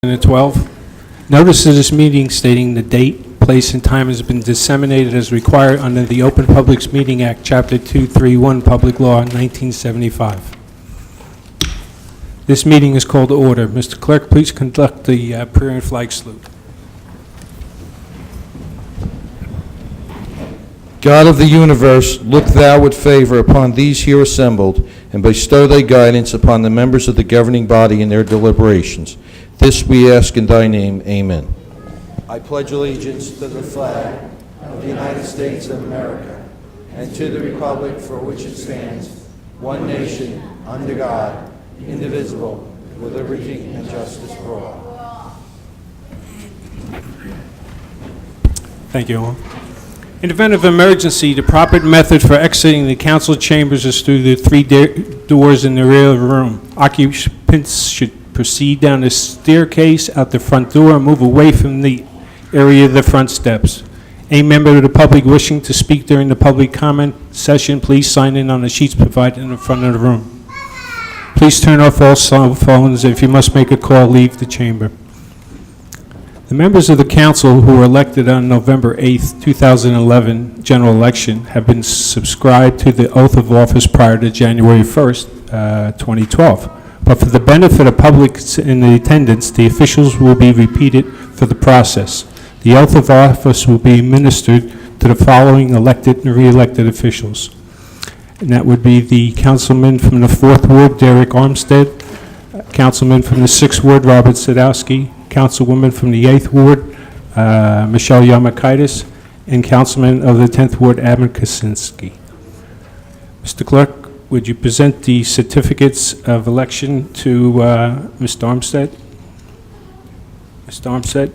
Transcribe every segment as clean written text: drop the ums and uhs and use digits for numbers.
2012. Notice of this meeting stating the date, place, and time has been disseminated as required under the Open Publics Meeting Act, Chapter 231, Public Law, 1975. This meeting is called to order. Mr. Clerk, please conduct the prayer and flag salute. God of the universe, look thou with favor upon these here assembled, and bestow thy guidance upon the members of the governing body in their deliberations. This we ask in thy name, amen. I pledge allegiance to the flag of the United States of America, and to the republic for which it stands, one nation, under God, indivisible, with liberty and justice for all. Thank you all. In event of emergency, the proper method for exiting the council chambers is through the three doors in the rear of the room. Occupants should proceed down the staircase out the front door and move away from the area of the front steps. Any member of the public wishing to speak during the public comment session, please sign in on the sheets provided in the front of the room. Please turn off all cell phones. If you must make a call, leave the chamber. The members of the council who were elected on November 8th, 2011 general election have been subscribed to the oath of office prior to January 1st, 2012. But for the benefit of public in the attendance, the officials will be repeated for the process. The oath of office will be administered to the following elected and re-elected officials. And that would be the councilman from the 4th Ward, Derek Armstead, councilman from the 6th Ward, Robert Sadowski, councilwoman from the 8th Ward, Michelle Yamakaitis, and councilman of the 10th Ward, Adam Kaczynski. Mr. Clerk, would you present the certificates of election to Mr. Armstead? Mr. Armstead?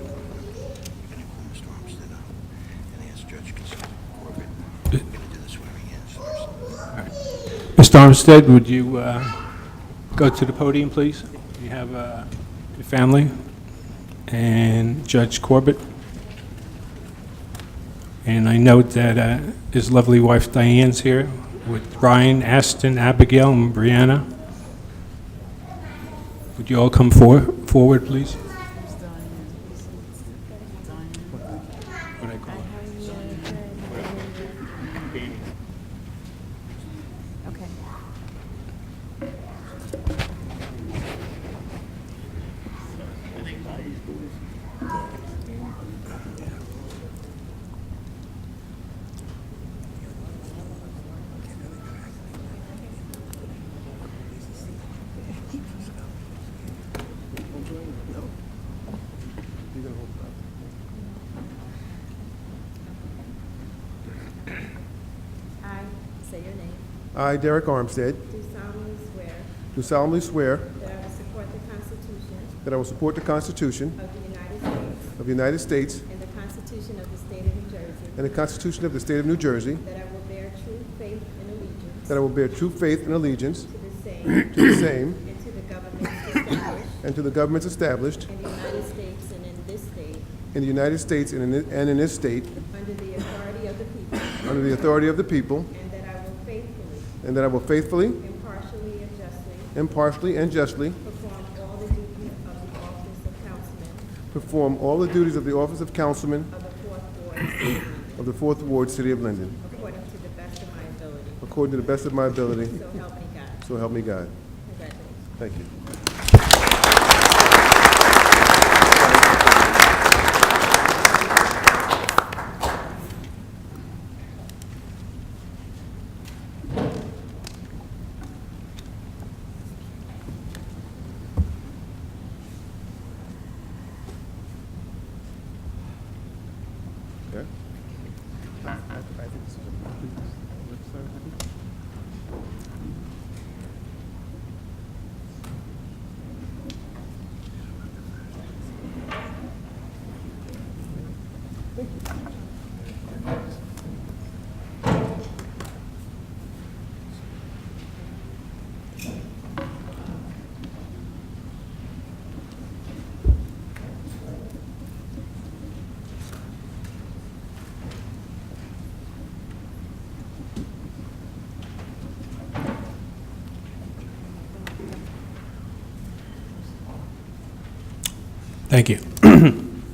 Mr. Armstead, would you go to the podium, please? You have your family and Judge Corbett. And I note that his lovely wife Diane's here with Ryan, Aston, Abigail, and Brianna. Would you all come forward, please? Say your name. I, Derek Armstead, Do solemnly swear that I will support the Constitution that I will support the Constitution of the United States of the United States and the Constitution of the State of New Jersey, and the Constitution of the State of New Jersey, that I will bear true faith and allegiance that I will bear true faith and allegiance to the same to the same and to the governments established and to the governments established in the United States and in this state under the authority of the people, under the authority of the people, and that I will faithfully, impartially, and justly perform all the duties of the office of councilman of the Fourth Ward, City of Linden, according to the best of my ability. according to the best of my ability, So help me God. so help me God. Congratulations. Thank you. Okay. I think this is Thank you.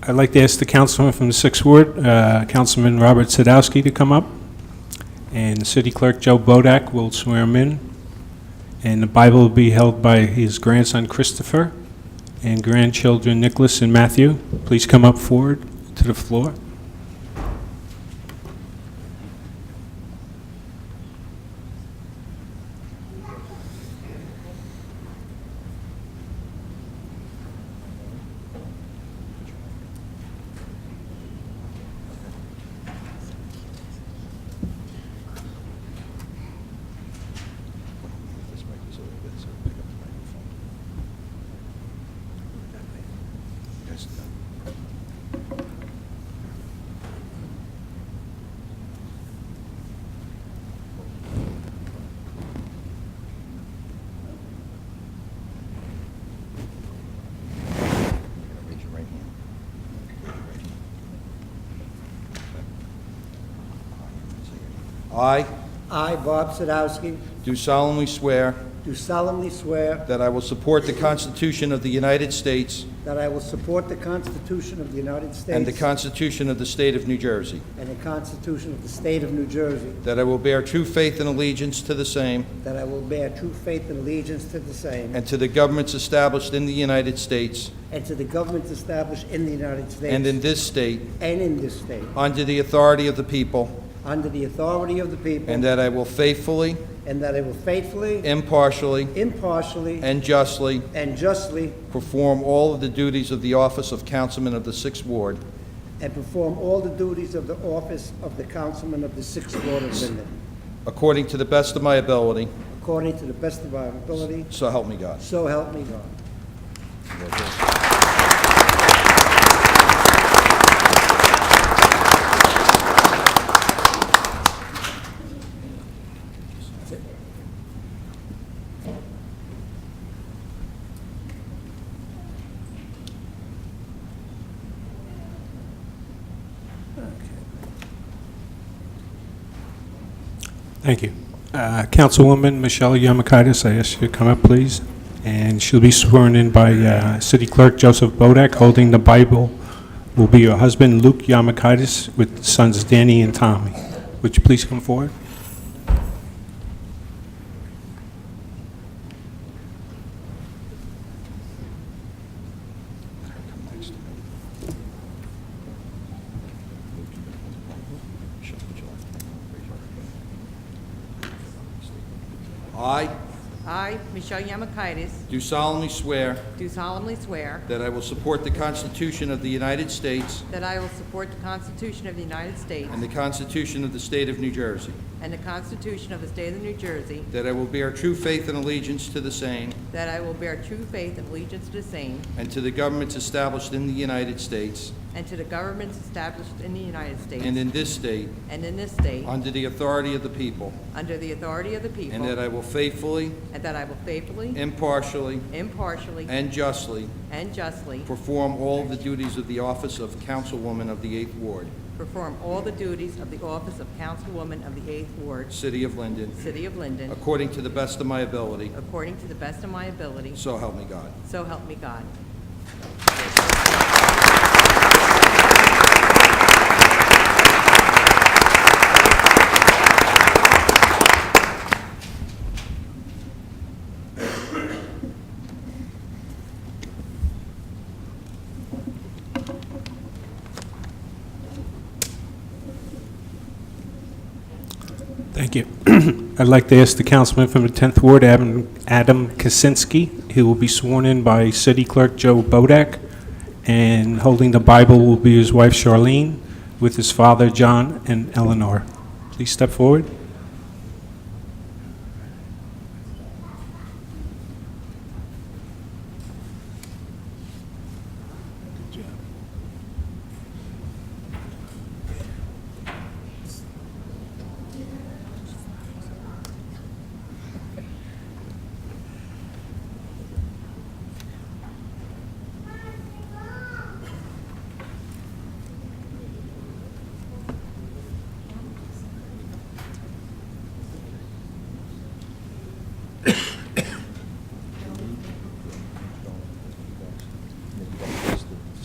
I'd like to ask the councilman from the 6th Ward, Councilman Robert Sadowski, to come up. And the city clerk, Joe Bodak, will swear him in. And the Bible will be held by his grandson, Christopher, and grandchildren, Nicholas and Matthew. Please come up forward to the floor. Raise your right hand. I I, Bob Sadowski, do solemnly swear do solemnly swear that I will support the Constitution of the United States that I will support the Constitution of the United States and the Constitution of the State of New Jersey, and the Constitution of the State of New Jersey, that I will bear true faith and allegiance to the same that I will bear true faith and allegiance to the same, and to the governments established in the United States and to the governments established in the United States and in this state and in this state, under the authority of the people, under the authority of the people, and that I will faithfully, impartially, impartially, and justly and justly perform all of the duties of the office of Councilman of the 6th Ward and perform all the duties of the office of the Councilman of the 6th Ward of Linden, according to the best of my ability, according to the best of our ability, so help me God. so help me God. Thank you. Councilwoman Michelle Yamakaitis, I ask you to come up, please. And she'll be sworn in by City Clerk Joseph Bodak. Holding the Bible will be your husband, Luke Yamakaitis, with sons Danny and Tommy. Would you please come forward? I, Michelle Yamakaitis, Do solemnly swear do solemnly swear that I will support the Constitution of the United States that I will support the Constitution of the United States and the Constitution of the State of New Jersey, and the Constitution of the State of New Jersey, that I will bear true faith and allegiance to the same that I will bear true faith and allegiance to the same, and to the governments established in the United States and to the governments established in the United States and in this state and in this state, under the authority of the people, under the authority of the people, and that I will faithfully, impartially, impartially, and justly perform all the duties of the office of Councilwoman of the 8th Ward, perform all the duties of the office of Councilwoman of the 8th Ward, City of Linden, City of Linden, according to the best of my ability, according to the best of my ability, so help me God. so help me God. Thank you. I'd like to ask the councilman from the 10th Ward, Adam Kaczynski. He will be sworn in by City Clerk Joe Bodak, and holding the Bible will be his wife Charlene, with his father John and Eleanor. Please step forward.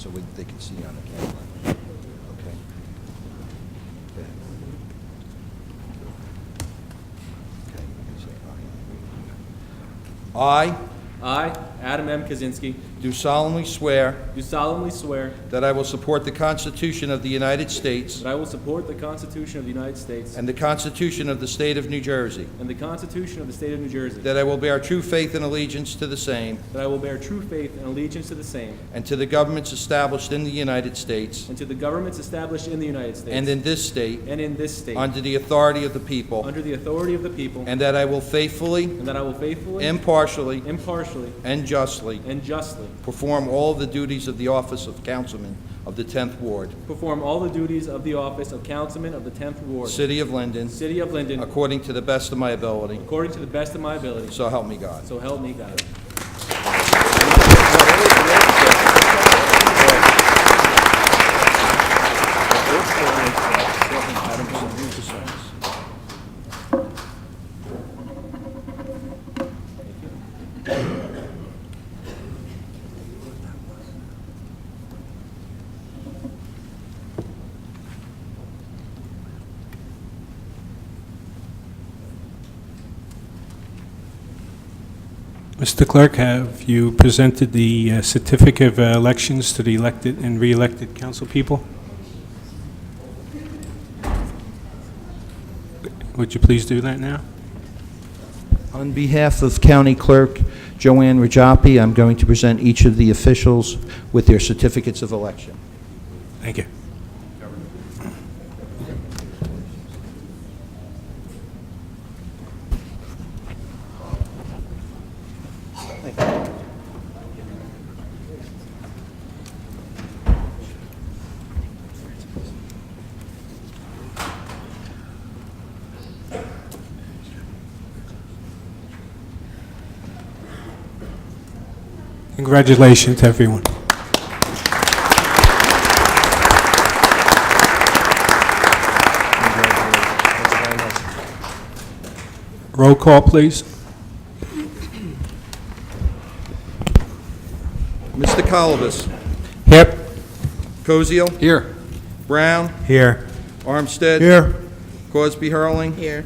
so they can see on the camera. Okay. Okay. Okay, you can say aye. I, Adam M. Kaczynski, Do solemnly swear do solemnly swear that I will support the Constitution of the United States that I will support the Constitution of the United States and the Constitution of the State of New Jersey, and the Constitution of the State of New Jersey, that I will bear true faith and allegiance to the same that I will bear true faith and allegiance to the same, and to the governments established in the United States and to the governments established in the United States and in this state state, under the authority of the people, under the authority of the people, and that I will faithfully, and that I will faithfully, impartially, impartially, and justly and justly perform all the duties of the office of Councilman of the 10th Ward, perform all the duties of the office of Councilman of the 10th Ward, City of Linden, City of Linden, according to the best of my ability. according to the best of my ability. So help me God. So help me God. Mr. Clerk, have you presented the certificate of elections to the elected and re-elected council people? Would you please do that now? On behalf of County Clerk Joanne Rajapi, I'm going to present each of the officials with their certificates of election. Thank you. Congratulations, everyone. Roll call, please. Mr. Colibus. Yep. Koziel. Here. Brown. Here. Armstead. Here. Crosby Hurling. Here.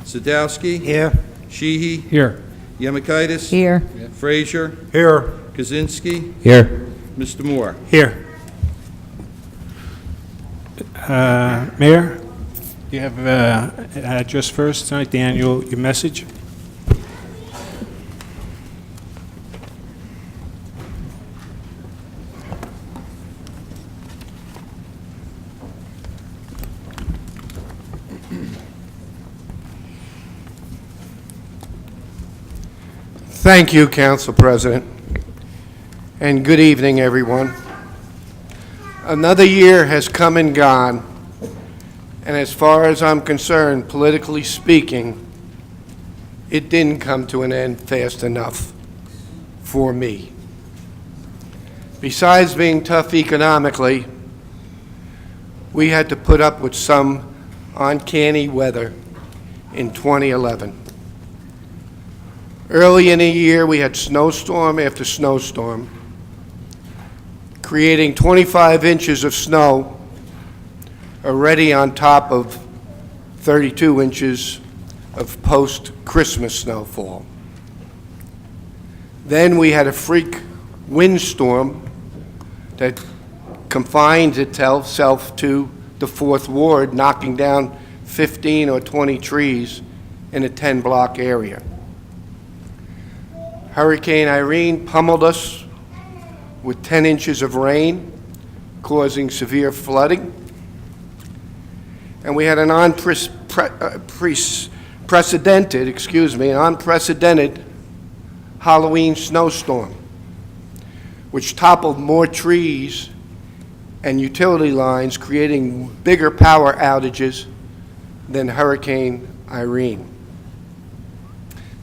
Sadowski. Here. Sheehy. Here. Yemekaitis. Here. Frazier. Here. Kaczynski. Here. Mr. Moore. Here. Mayor, you have address first tonight, Daniel, your message. Thank you, Council President, and good evening, everyone. Another year has come and gone, and as far as I'm concerned, politically speaking, it didn't come to an end fast enough for me. Besides being tough economically, we had to put up with some uncanny weather in 2011. Early in the year, we had snowstorm after snowstorm, creating 25 inches of snow already on top of 32 inches of post-Christmas snowfall. Then we had a freak windstorm that confined itself to the 4th Ward, knocking down 15 or 20 trees in a 10-block area. Hurricane Irene pummeled us with 10 inches of rain, causing severe flooding. And we had an unprecedented Halloween snowstorm, which toppled more trees and utility lines, creating bigger power outages than Hurricane Irene.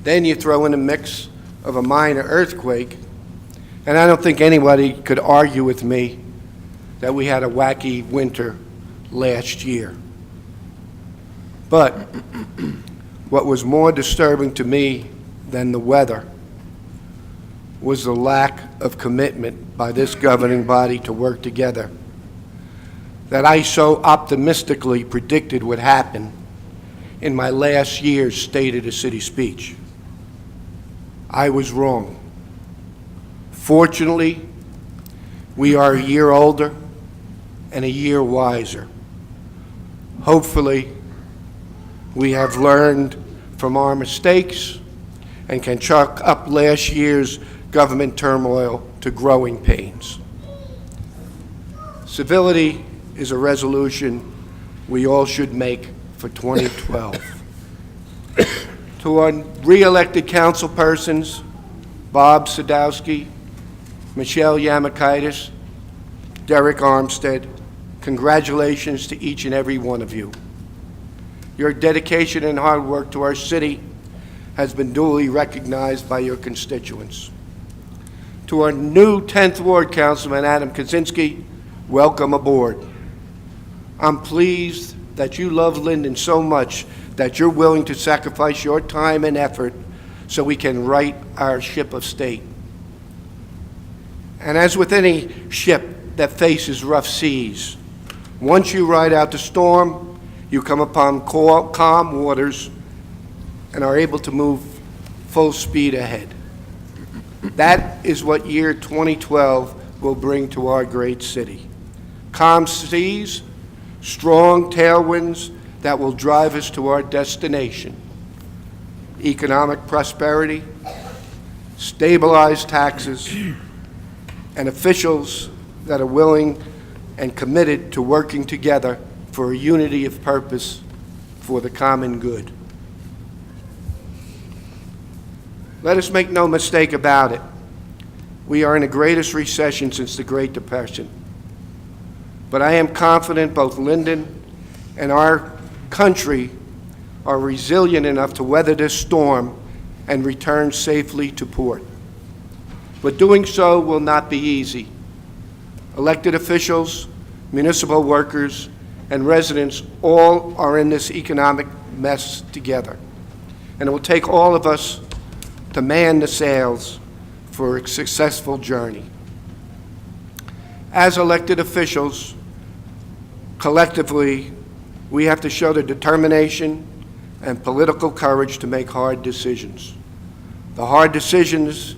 Then you throw in a mix of a minor earthquake, and I don't think anybody could argue with me that we had a wacky winter last year. But what was more disturbing to me than the weather was the lack of commitment by this governing body to work together that I so optimistically predicted would happen in my last year's State of the City speech. I was wrong. Fortunately, we are a year older and a year wiser. Hopefully, we have learned from our mistakes and can chalk up last year's government turmoil to growing pains. Civility is a resolution we all should make for 2012. To our re-elected councilpersons, Bob Sadowski, Michelle Yamakaitis, Derek Armstead, congratulations to each and every one of you. Your dedication and hard work to our city has been duly recognized by your constituents. To our new 10th Ward Councilman, Adam Kaczynski, welcome aboard. I'm pleased that you love Linden so much that you're willing to sacrifice your time and effort so we can right our ship of state. And as with any ship that faces rough seas, once you ride out the storm, you come upon calm waters and are able to move full speed ahead. That is what year 2012 will bring to our great city. Calm seas, strong tailwinds that will drive us to our destination. Economic prosperity, stabilized taxes, and officials that are willing and committed to working together for a unity of purpose for the common good. Let us make no mistake about it. We are in the greatest recession since the Great Depression. But I am confident both Linden and our country are resilient enough to weather this storm and return safely to port. But doing so will not be easy. Elected officials, municipal workers, and residents all are in this economic mess together. And it will take all of us to man the sails for a successful journey. As elected officials, collectively, we have to show the determination and political courage to make hard decisions. The hard decisions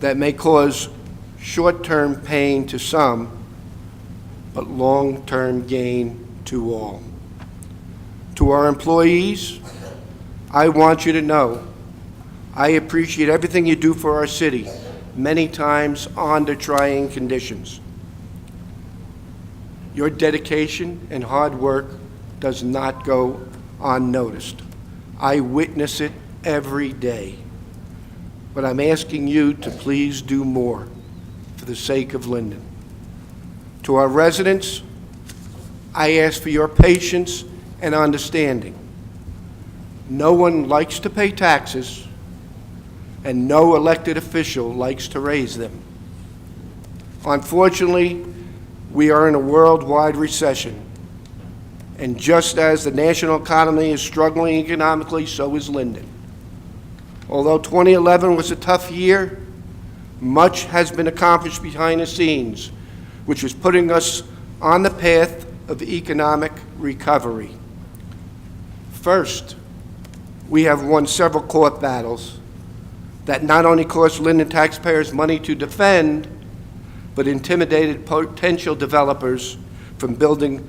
that may cause short-term pain to some, but long-term gain to all. To our employees, I want you to know I appreciate everything you do for our city, many times under trying conditions. Your dedication and hard work does not go unnoticed. I witness it every day. But I'm asking you to please do more for the sake of Linden. To our residents, I ask for your patience and understanding. No one likes to pay taxes, and no elected official likes to raise them. Unfortunately, we are in a worldwide recession, and just as the national economy is struggling economically, so is Linden. Although 2011 was a tough year, much has been accomplished behind the scenes, which is putting us on the path of economic recovery. First, we have won several court battles that not only cost Linden taxpayers money to defend, but intimidated potential developers from building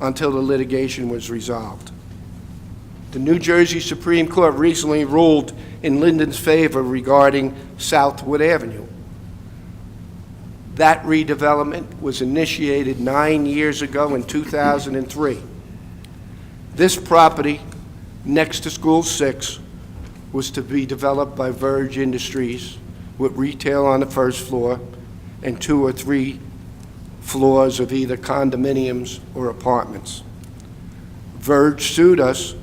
until the litigation was resolved. The New Jersey Supreme Court recently ruled in Linden's favor regarding Southwood Avenue. That redevelopment was initiated 9 years ago in 2003. This property, next to School 6, was to be developed by Verge Industries with retail on the first floor and 2 or 3 floors of either condominiums or apartments. Verge sued us,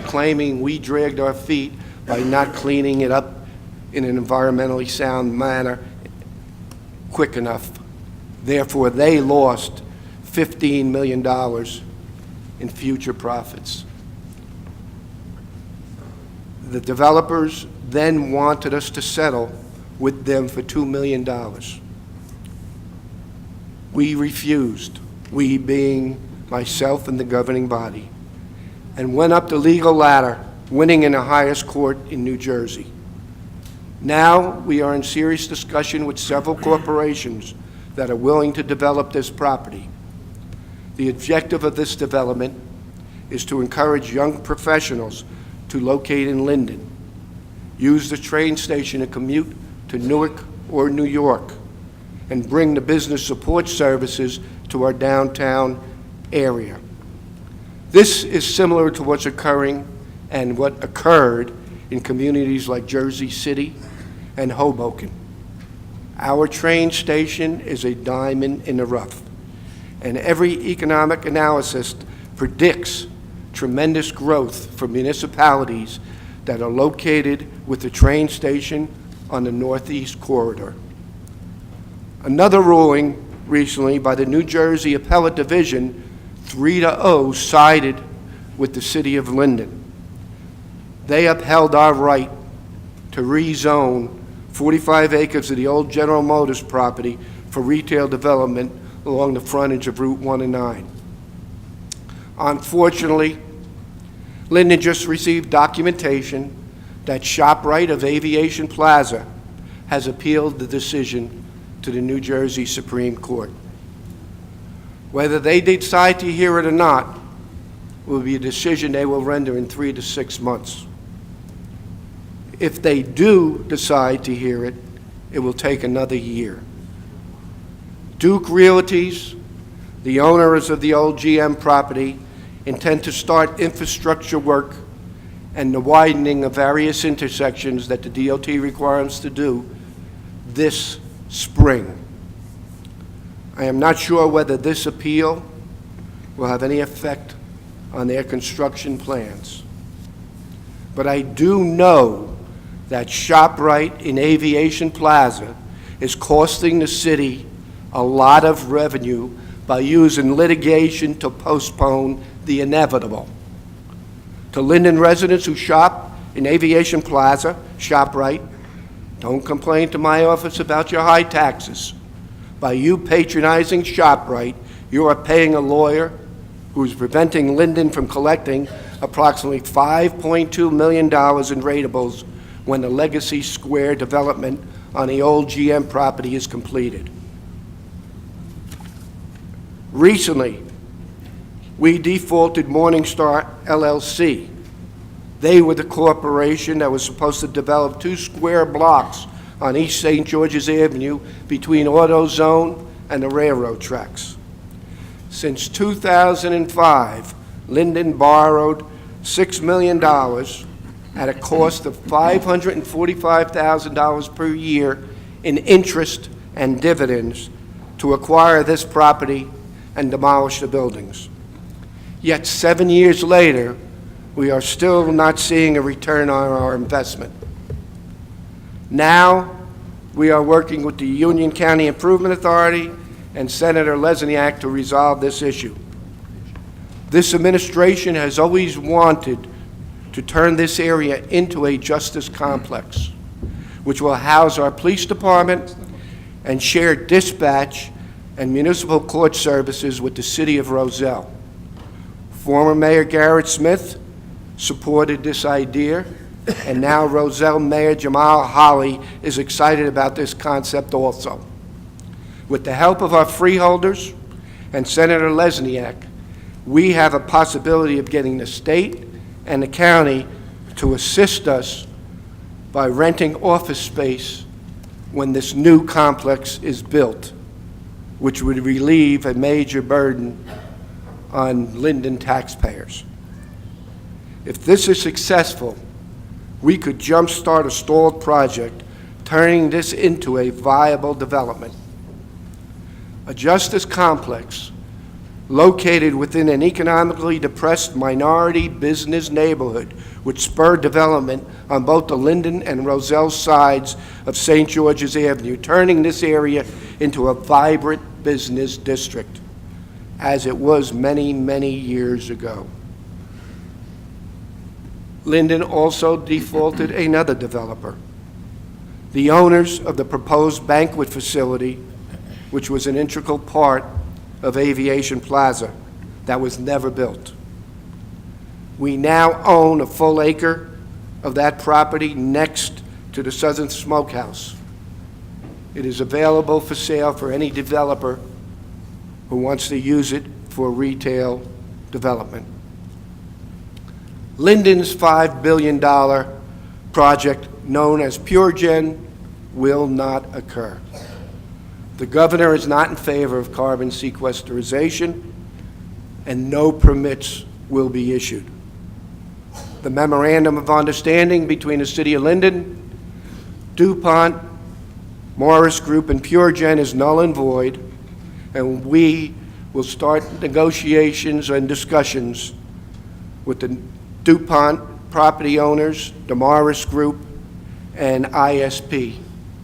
claiming we dragged our feet by not cleaning it up in an environmentally sound manner quick enough. Therefore, they lost $15 million in future profits. The developers then wanted us to settle with them for $2 million. We refused, we being myself and the governing body, and went up the legal ladder, winning in the highest court in New Jersey. Now, we are in serious discussion with several corporations that are willing to develop this property. The objective of this development is to encourage young professionals to locate in Linden, use the train station to commute to Newark or New York, and bring the business support services to our downtown area. This is similar to what's occurring and what occurred in communities like Jersey City and Hoboken. Our train station is a diamond in the rough, and every economic analysis predicts tremendous growth for municipalities that are located with the train station on the Northeast Corridor. Another ruling recently by the New Jersey Appellate Division, 3-0, sided with the city of Linden. They upheld our right to rezone 45 acres of the old General Motors property for retail development along the frontage of Route 1 and 9. Unfortunately, Linden just received documentation that ShopRite of Aviation Plaza has appealed the decision to the New Jersey Supreme Court. Whether they decide to hear it or not will be a decision they will render in 3 to 6 months. If they do decide to hear it, it will take another year. Duke Realties, the owners of the old GM property, intend to start infrastructure work and the widening of various intersections that the DOT requires to do this spring. I am not sure whether this appeal will have any effect on their construction plans. But I do know that ShopRite in Aviation Plaza is costing the city a lot of revenue by using litigation to postpone the inevitable. To Linden residents who shop in Aviation Plaza, ShopRite, don't complain to my office about your high taxes. By you patronizing ShopRite, you are paying a lawyer who is preventing Linden from collecting approximately $5.2 million in ratables when the Legacy Square development on the old GM property is completed. Recently, we defaulted Morningstar LLC. They were the corporation that was supposed to develop 2 square blocks on East St. George's Avenue between AutoZone and the railroad tracks. Since 2005, Linden borrowed $6 million at a cost of $545,000 per year in interest and dividends to acquire this property and demolish the buildings. Yet 7 years later, we are still not seeing a return on our investment. Now, we are working with the Union County Improvement Authority and Senator Lesniak to resolve this issue. This administration has always wanted to turn this area into a justice complex, which will house our police department and share dispatch and municipal court services with the city of Roselle. Former Mayor Garrett Smith supported this idea, and now Roselle Mayor Jamal Holly is excited about this concept also. With the help of our freeholders and Senator Lesniak, we have a possibility of getting the state and the county to assist us by renting office space when this new complex is built, which would relieve a major burden on Linden taxpayers. If this is successful, we could jumpstart a stalled project, turning this into a viable development. A justice complex located within an economically depressed minority business neighborhood would spur development on both the Linden and Roselle sides of St. George's Avenue, turning this area into a vibrant business district, as it was many, many years ago. Linden also defaulted another developer. the owners of the proposed banquet facility, which was an integral part of Aviation Plaza that was never built. We now own a full acre of that property next to the Southern Smokehouse. It is available for sale for any developer who wants to use it for retail development. Linden's $5 billion project, known as PureGen, will not occur. The governor is not in favor of carbon sequestration, and no permits will be issued. The memorandum of understanding between the City of Linden, DuPont, Morris Group, and PureGen is null and void, and we will start negotiations and discussions with the DuPont property owners, the Morris Group, and ISP,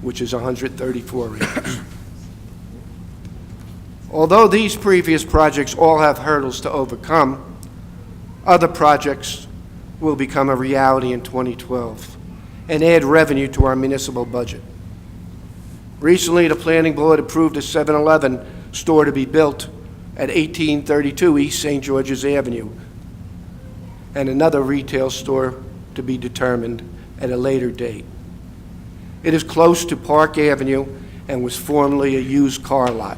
which is 134 acres. Although these previous projects all have hurdles to overcome, other projects will become a reality in 2012 and add revenue to our municipal budget. Recently, the Planning Board approved a 7-Eleven store to be built at 1832 East St. George's Avenue, and another retail store to be determined at a later date. It is close to Park Avenue and was formerly a used car lot.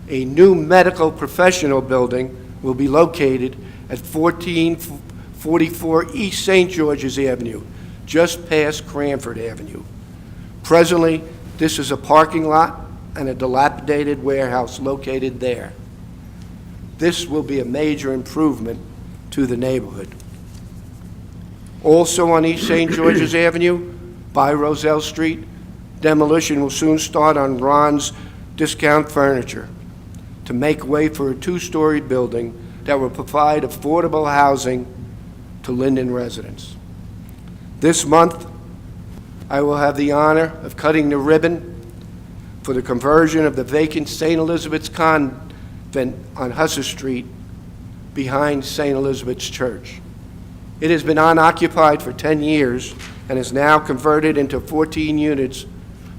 A new medical professional building will be located at 1444 East St. George's Avenue, just past Cranford Avenue. Presently, this is a parking lot and a dilapidated warehouse located there. This will be a major improvement to the neighborhood. Also on East St. George's Avenue, by Roselle Street, demolition will soon start on Ron's Discount Furniture to make way for a 2-story building that will provide affordable housing to Linden residents. This month, I will have the honor of cutting the ribbon for the conversion of the vacant St. Elizabeth's Convent on Husser Street behind St. Elizabeth's Church. It has been unoccupied for 10 years and is now converted into 14 units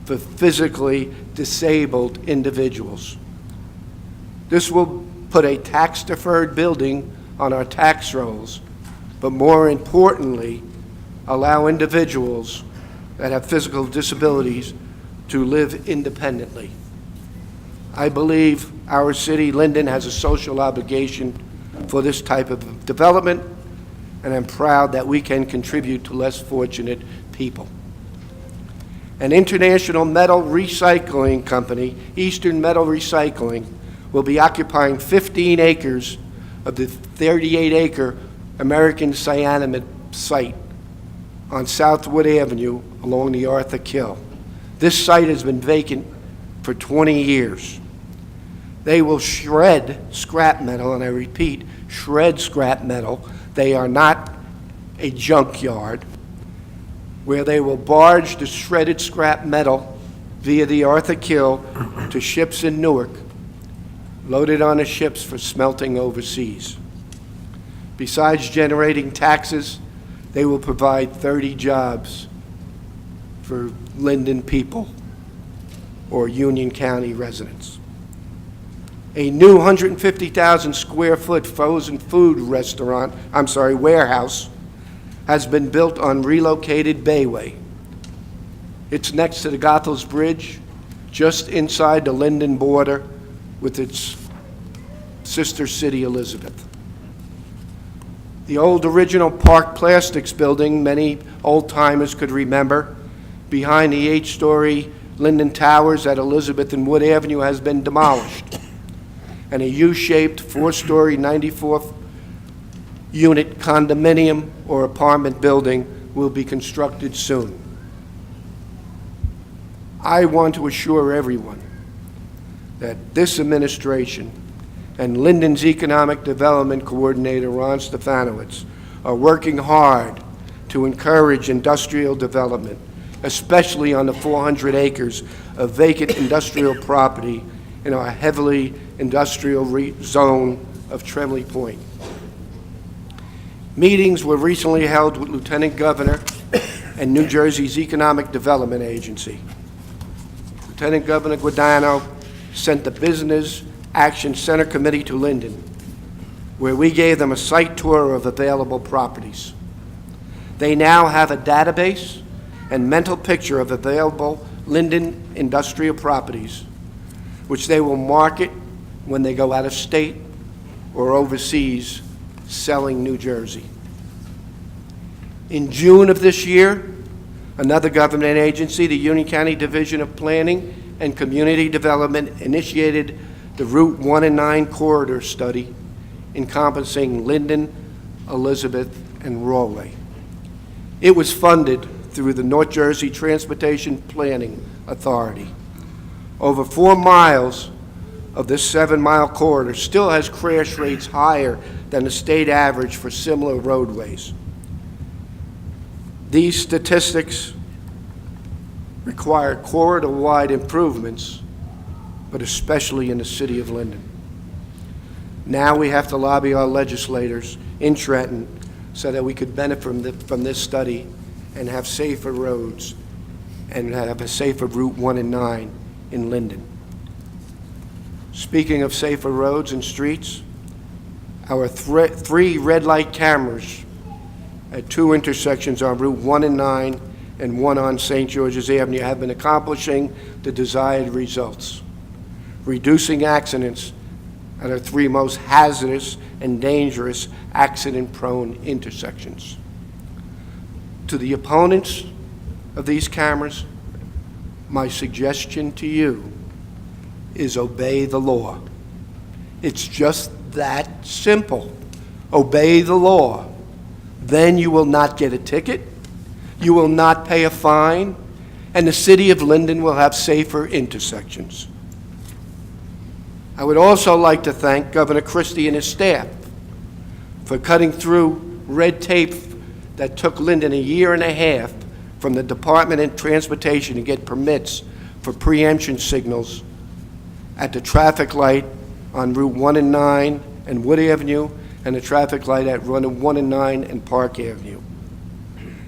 for physically disabled individuals. This will put a tax-deferred building on our tax rolls, but more importantly, allow individuals that have physical disabilities to live independently. I believe our city, Linden, has a social obligation for this type of development, and I'm proud that we can contribute to less fortunate people. An international metal recycling company, Eastern Metal Recycling, will be occupying 15 acres of the 38-acre American Cyanamid site on Southwood Avenue along the Arthur Kill. This site has been vacant for 20 years. They will shred scrap metal, and I repeat, shred scrap metal. They are not a junkyard, where they will barge the shredded scrap metal via the Arthur Kill to ships in Newark, loaded onto ships for smelting overseas. Besides generating taxes, they will provide 30 jobs for Linden people or Union County residents. A new 150,000 square foot frozen food warehouse has been built on relocated Bayway. It's next to the Goethals Bridge, just inside the Linden border with its sister city, Elizabeth. The old original Park Plastics building, many old-timers could remember, behind the 8-story Linden Towers at Elizabeth and Wood Avenue, has been demolished, and a U-shaped 4-story 94-unit condominium or apartment building will be constructed soon. I want to assure everyone that this administration and Linden's Economic Development Coordinator, Ron Stefanowitz, are working hard to encourage industrial development, especially on the 400 acres of vacant industrial property in our heavily industrial zone of Tremley Point. Meetings were recently held with Lieutenant Governor and New Jersey's Economic Development Agency. Lieutenant Governor Guadagno sent the Business Action Center Committee to Linden, where we gave them a site tour of available properties. They now have a database and mental picture of available Linden industrial properties, which they will market when they go out of state or overseas selling New Jersey. In June of this year, another government agency, the Union County Division of Planning and Community Development, initiated the Route 1 and 9 corridor study encompassing Linden, Elizabeth, and Rawley. It was funded through the North Jersey Transportation Planning Authority. Over 4 miles of this 7-mile corridor still has crash rates higher than the state average for similar roadways. These statistics require corridor-wide improvements, but especially in the city of Linden. Now we have to lobby our legislators in Trenton so that we could benefit from this study and have safer roads and have a safer Route 1 and 9 in Linden. Speaking of safer roads and streets, our 3 red light cameras at 2 intersections on Route 1 and 9 and 1 on St. George's Avenue have been accomplishing the desired results, reducing accidents at our 3 most hazardous and dangerous accident-prone intersections. To the opponents of these cameras, my suggestion to you is obey the law. It's just that simple. Obey the law. Then you will not get a ticket, you will not pay a fine, and the city of Linden will have safer intersections. I would also like to thank Governor Christie and his staff for cutting through red tape that took Linden a year and a half from the Department of Transportation to get permits for preemption signals at the traffic light on Route 1 and 9 and Wood Avenue, and the traffic light at Route 1 and 9 and Park Avenue.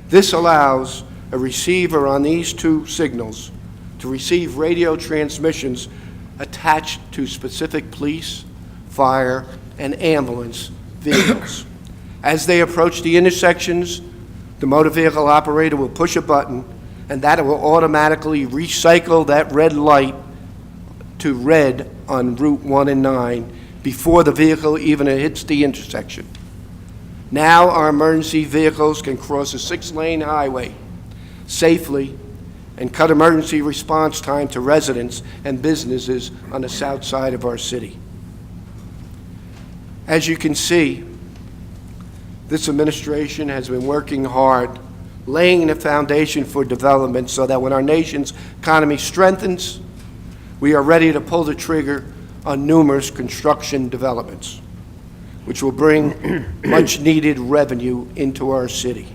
This allows a receiver on these 2 signals to receive radio transmissions attached to specific police, fire, and ambulance vehicles. As they approach the intersections, the motor vehicle operator will push a button, and that will automatically recycle that red light to red on Route 1 and 9 before the vehicle even hits the intersection. Now our emergency vehicles can cross a 6-lane highway safely and cut emergency response time to residents and businesses on the south side of our city. As you can see, this administration has been working hard, laying the foundation for development so that when our nation's economy strengthens, we are ready to pull the trigger on numerous construction developments, which will bring much-needed revenue into our city.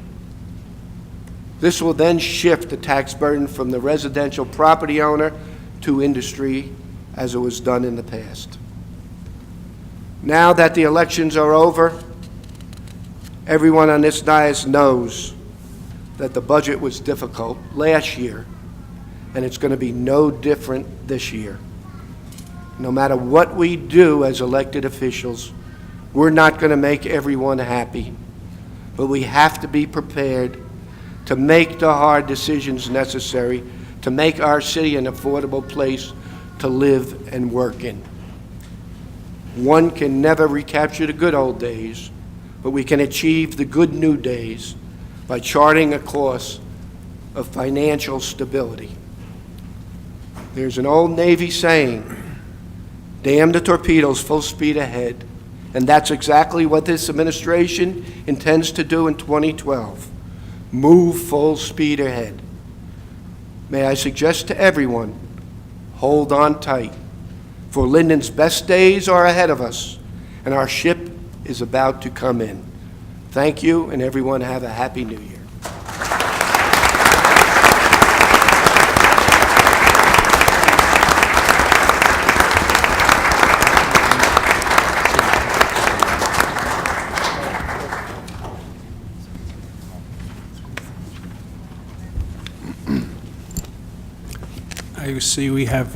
This will then shift the tax burden from the residential property owner to industry, as it was done in the past. Now that the elections are over, everyone on this dais knows that the budget was difficult last year, and it's going to be no different this year. No matter what we do as elected officials, we're not going to make everyone happy, but we have to be prepared to make the hard decisions necessary to make our city an affordable place to live and work in. One can never recapture the good old days, but we can achieve the good new days by charting a course of financial stability. There's an old Navy saying, damn the torpedoes, full speed ahead. And that's exactly what this administration intends to do in 2012. Move full speed ahead. May I suggest to everyone, hold on tight, for Linden's best days are ahead of us, and our ship is about to come in. Thank you, and everyone have a happy New Year. I see we have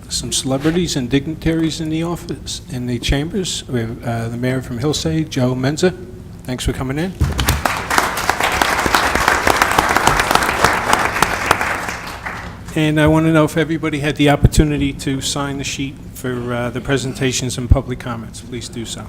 some celebrities and dignitaries in the office, in the chambers. We have the mayor from Hillside, Joe Menza. Thanks for coming in. And I want to know if everybody had the opportunity to sign the sheet for the presentations and public comments. Please do so.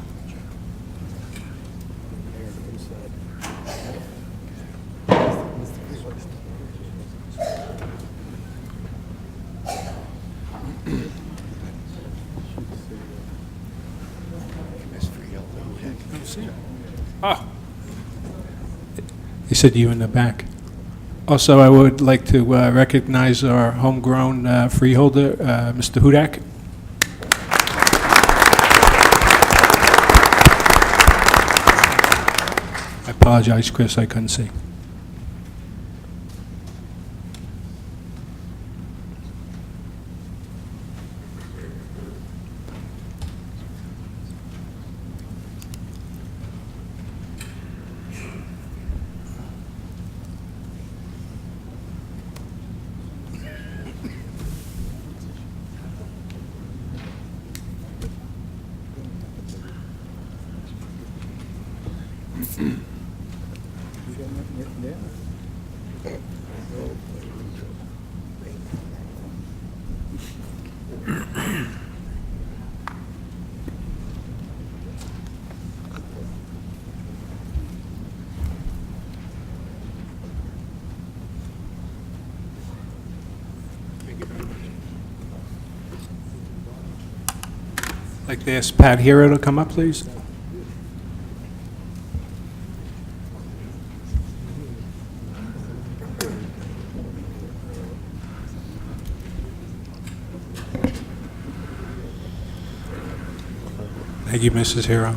Oh. They said you in the back. Also, I would like to recognize our homegrown freeholder, Mr. Hudak. I apologize, Chris, I couldn't see. I'd like to ask Pat Hero to come up, please. Thank you, Mrs. Hero.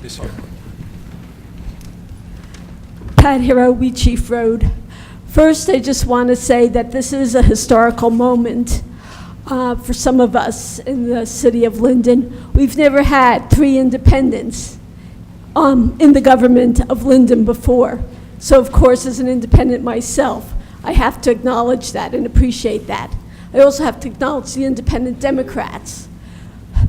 Ms. Hero. Pat Hero, Wheat Chief Road. First, I just want to say that this is a historical moment for some of us in the city of Linden. We've never had 3 independents in the government of Linden before. So, of course, as an independent myself, I have to acknowledge that and appreciate that. I also have to acknowledge the independent Democrats.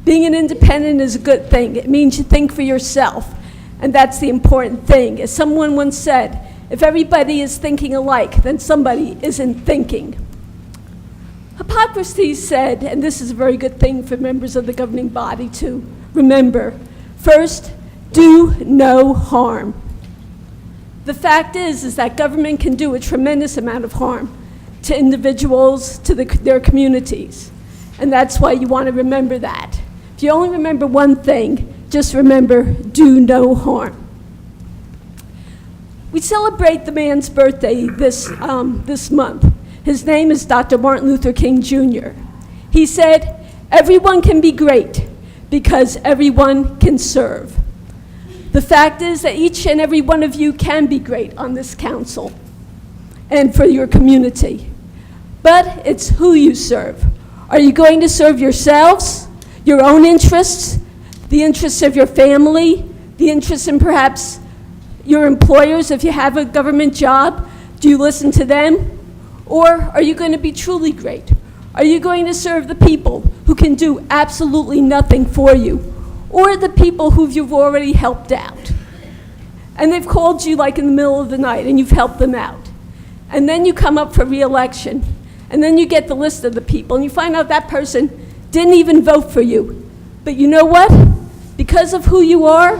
Being an independent is a good thing. It means you think for yourself, and that's the important thing. As someone once said, if everybody is thinking alike, then somebody isn't thinking. Hippocrates said, and this is a very good thing for members of the governing body to remember, first, do no harm. The fact is that government can do a tremendous amount of harm to individuals, to their communities. And that's why you want to remember that. If you only remember one thing, just remember, do no harm. We celebrate the man's birthday this month. His name is Dr. Martin Luther King Jr. He said, everyone can be great because everyone can serve. The fact is that each and every one of you can be great on this council and for your community. But it's who you serve. Are you going to serve yourselves, your own interests, the interests of your family, the interests in perhaps your employers if you have a government job? Do you listen to them? Or are you going to be truly great? Are you going to serve the people who can do absolutely nothing for you? Or the people who you've already helped out? And they've called you like in the middle of the night and you've helped them out. And then you come up for re-election. And then you get the list of the people and you find out that person didn't even vote for you. But you know what? Because of who you are,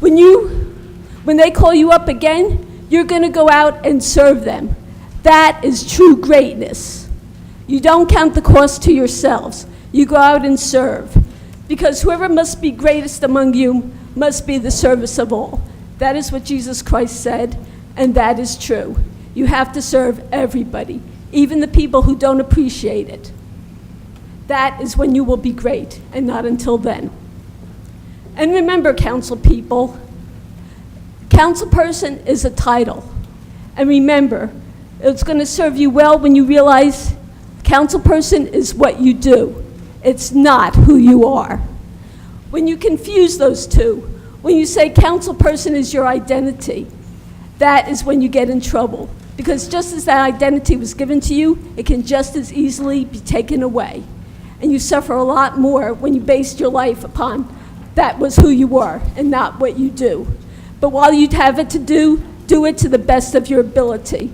when they call you up again, you're going to go out and serve them. That is true greatness. You don't count the cost to yourselves. You go out and serve. Because whoever must be greatest among you must be the service of all. That is what Jesus Christ said, and that is true. You have to serve everybody, even the people who don't appreciate it. That is when you will be great, and not until then. And remember, council people, councilperson is a title. And remember, it's going to serve you well when you realize councilperson is what you do. It's not who you are. When you confuse those two, when you say councilperson is your identity, that is when you get in trouble. Because just as that identity was given to you, it can just as easily be taken away. And you suffer a lot more when you based your life upon that was who you were and not what you do. But while you have it to do it to the best of your ability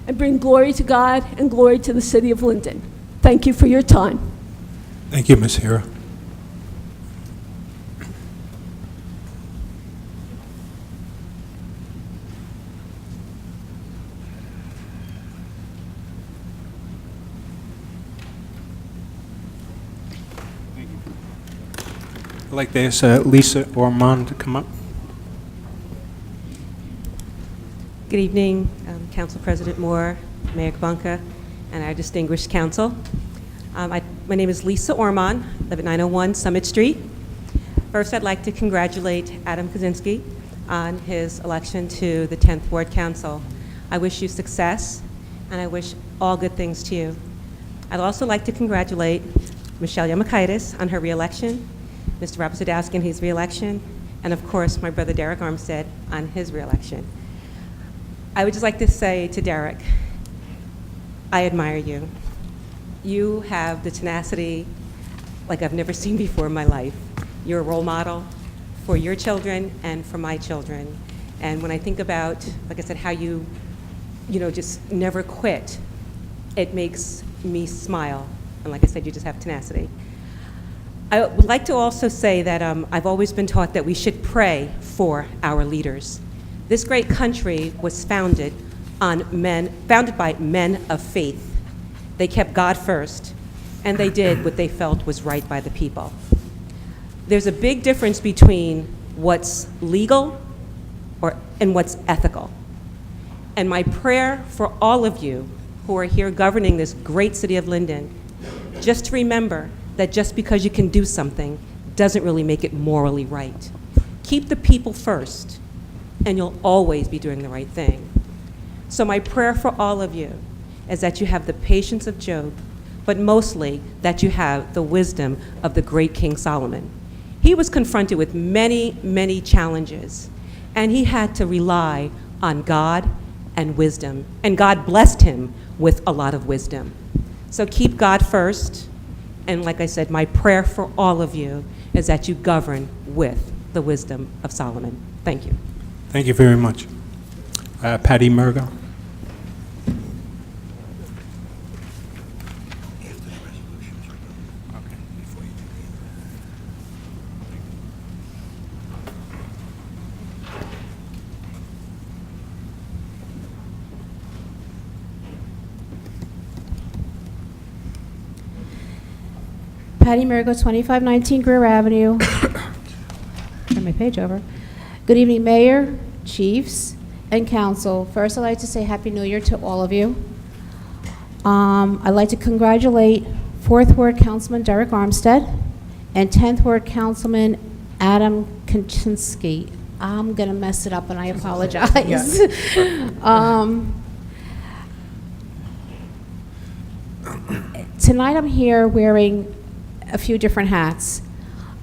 and bring glory to God and glory to the city of Linden. Thank you for your time. Thank you, Ms. Hira. I'd like to ask Lisa Ormond to come up. Good evening, Council President Moore, Mayor Kabunka, and our distinguished council. My name is Lisa Ormond, live at 901 Summit Street. First, I'd like to congratulate Adam Kaczynski on his election to the 10th Ward Council. I wish you success, and I wish all good things to you. I'd also like to congratulate Michelle Yamakaitis on her reelection, Mr. Robert Sadowski on his reelection, and of course, my brother Derek Armstead on his reelection. I would just like to say to Derek, I admire you. You have the tenacity like I've never seen before in my life. You're a role model for your children and for my children. And when I think about, like I said, how you just never quit, it makes me smile. And like I said, you just have tenacity. I would like to also say that I've always been taught that we should pray for our leaders. This great country was founded by men of faith. They kept God first, and they did what they felt was right by the people. There's a big difference between what's legal and what's ethical. And my prayer for all of you who are here governing this great city of Linden, just to remember that just because you can do something doesn't really make it morally right. Keep the people first, and you'll always be doing the right thing. So my prayer for all of you is that you have the patience of Job, but mostly that you have the wisdom of the great King Solomon. He was confronted with many, many challenges, and he had to rely on God and wisdom, and God blessed him with a lot of wisdom. So keep God first, and like I said, my prayer for all of you is that you govern with the wisdom of Solomon. Thank you. Thank you very much. Patty Murgo. Patty Murgo, 2519 Greer Avenue. Turn my page over. Good evening, Mayor, Chiefs, and Council. First, I'd like to say Happy New Year to all of you. I'd like to congratulate 4th Ward Councilman Derek Armstead and 10th Ward Councilman Adam Kaczynski. I'm going to mess it up, and I apologize. Tonight, I'm here wearing a few different hats.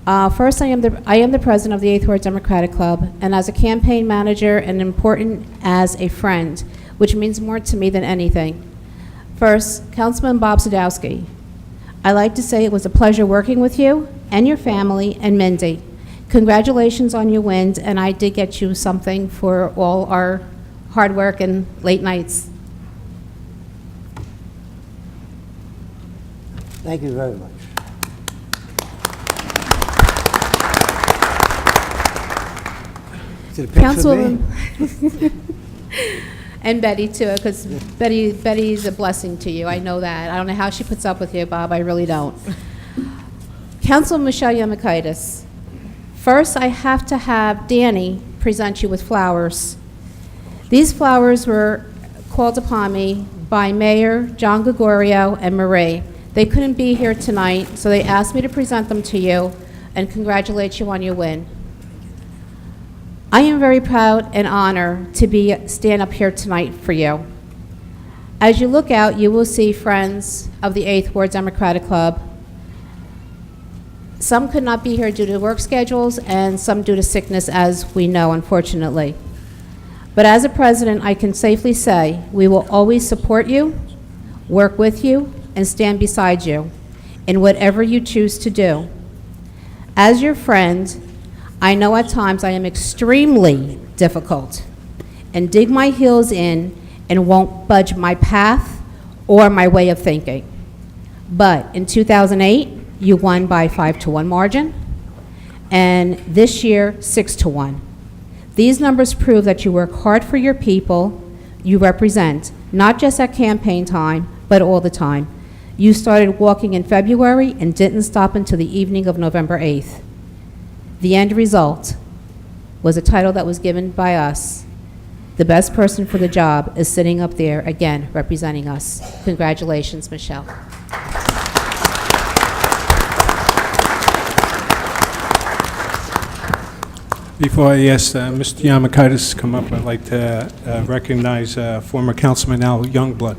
First, I am the president of the 8th Ward Democratic Club, and as a campaign manager and important as a friend, which means more to me than anything. First, Councilman Bob Sadowski, I'd like to say it was a pleasure working with you and your family and Mindy. Congratulations on your wins, and I did get you something for all our hard work and late nights. Thank you very much. Is it a picture of me? And Betty, too, because Betty's a blessing to you. I know that. I don't know how she puts up with you, Bob. I really don't. Councilman Michelle Yamakaitis, first I have to have Danny present you with flowers. These flowers were called upon me by Mayor John Gregorio and Marie. They couldn't be here tonight, so they asked me to present them to you and congratulate you on your win. I am very proud and honored to stand up here tonight for you. As you look out, you will see friends of the 8th Ward Democratic Club. Some could not be here due to work schedules and some due to sickness, as we know, unfortunately. But as a president, I can safely say we will always support you, work with you, and stand beside you in whatever you choose to do. As your friend, I know at times I am extremely difficult and dig my heels in and won't budge my path or my way of thinking. But in 2008, you won by 5-1 margin, and this year, 6-1. These numbers prove that you work hard for your people you represent, not just at campaign time, but all the time. You started walking in February and didn't stop until the evening of November 8th. The end result was a title that was given by us. The best person for the job is sitting up there, again, representing us. Congratulations, Michelle. Before I ask Mr. Yamakaitis to come up, I'd like to recognize former Councilman Al Youngblood.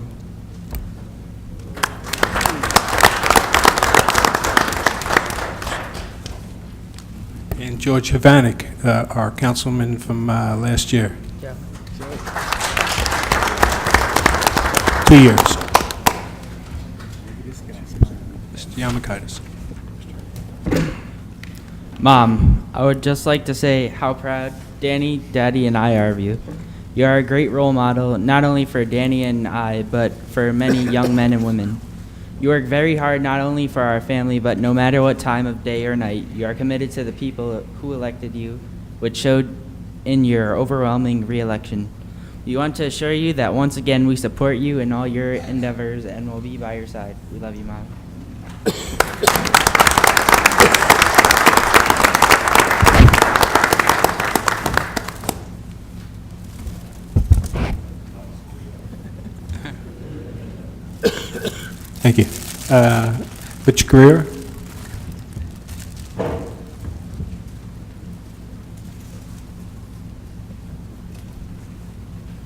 And George Havanek, our councilman from last year. 2 years. Mr. Yamakaitis. Mom, I would just like to say how proud Danny, Daddy, and I are of you. You are a great role model, not only for Danny and I, but for many young men and women. You work very hard not only for our family, but no matter what time of day or night, you are committed to the people who elected you, which showed in your overwhelming re-election. We want to assure you that once again we support you in all your endeavors and will be by your side. We love you, Mom. Thank you. Rich Greer.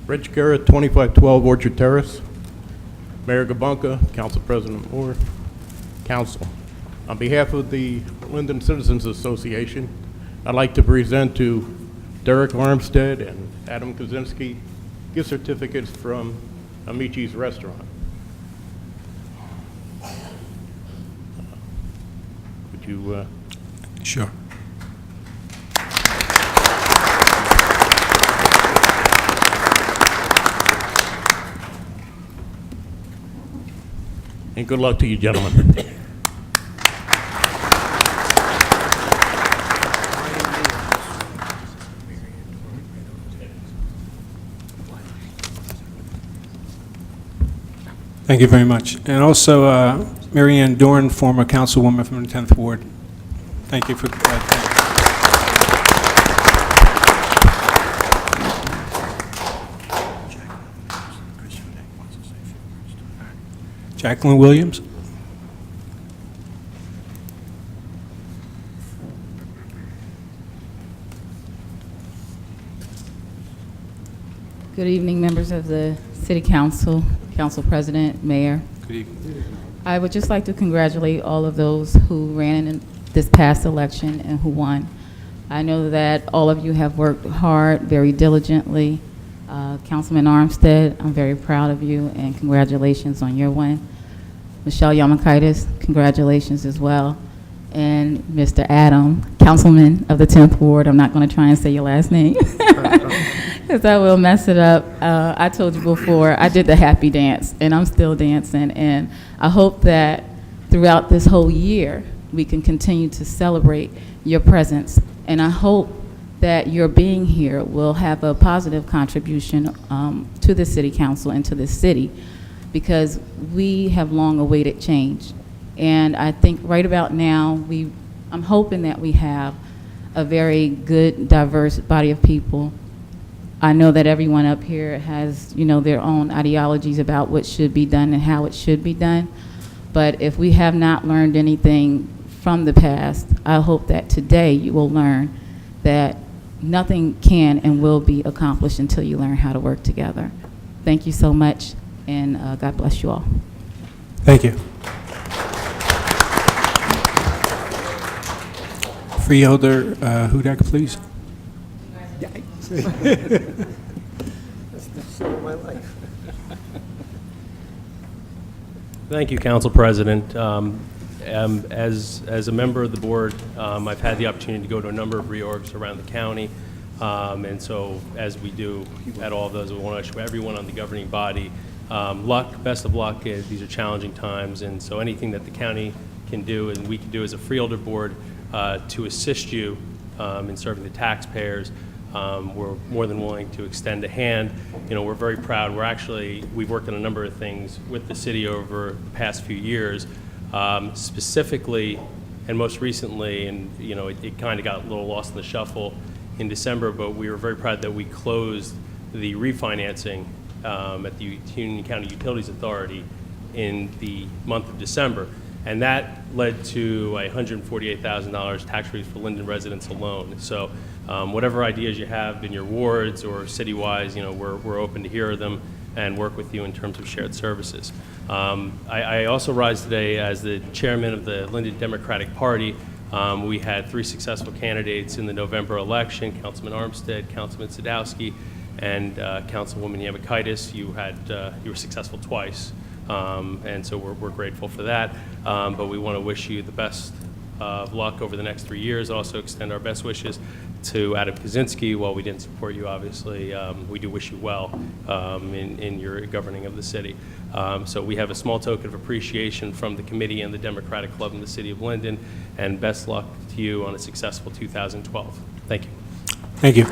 Rich Garrett, 2512 Orchard Terrace. Mayor Gabunka, Council President Moore, Council. On behalf of the Linden Citizens Association, I'd like to present to Derek Armstead and Adam Kaczynski gift certificates from Amici's Restaurant. Would you... Sure. And good luck to you, gentlemen. Thank you very much. And also, Mary Ann Dorn, former councilwoman from the 10th Ward. Thank you for Jacqueline Williams. Good evening, members of the City Council, Council President, Mayor. Good evening. I would just like to congratulate all of those who ran in this past election and who won. I know that all of you have worked hard, very diligently. Councilman Armstead, I'm very proud of you, and congratulations on your win. Michelle Yamakaitis, congratulations as well. And Mr. Adam, Councilman of the 10th Ward, I'm not going to try and say your last name, because I will mess it up. I told you before, I did the happy dance, and I'm still dancing, and I hope that throughout this whole year, we can continue to celebrate your presence, and I hope that your being here will have a positive contribution to the City Council and to the city, because we have long awaited change. And I think right about now, I'm hoping that we have a very good, diverse body of people. I know that everyone up here has, their own ideologies about what should be done and how it should be done. But if we have not learned anything from the past, I hope that today you will learn that nothing can and will be accomplished until you learn how to work together. Thank you so much, and God bless you all. Thank you. Freeholder Hudak, please. in my life. Thank you, Council President. As a member of the board, I've had the opportunity to go to a number of reorgs around the county. And so, as we do at all of those, we want to wish everyone on the governing body best of luck. These are challenging times, and so anything that the county can do and we can do as a Freeholder Board to assist you in serving the taxpayers, we're more than willing to extend a hand. You know, we're very proud. We've worked on a number of things with the city over the past few years, specifically and most recently, and you know, it kind of got a little lost in the shuffle in December, but we were very proud that we closed the refinancing at the Union County Utilities Authority in the month of December. And that led to a $148,000 tax relief for Linden residents alone. So whatever ideas you have in your wards or city-wise, you know, we're open to hear them and work with you in terms of shared services. I also rise today as the chairman of the Linden Democratic Party. We had 3 successful candidates in the November election: Councilman Armstead, Councilman Sadowski, and Councilwoman Yamakaitis. You were successful twice, and so we're grateful for that. But we want to wish you the best of luck over the next 3 years. Also extend our best wishes to Adam Kaczynski. While we didn't support you, obviously, we do wish you well in your governing of the city. So we have a small token of appreciation from the committee and the Democratic Club in the city of Linden, and best luck to you on a successful 2012. Thank you. Thank you.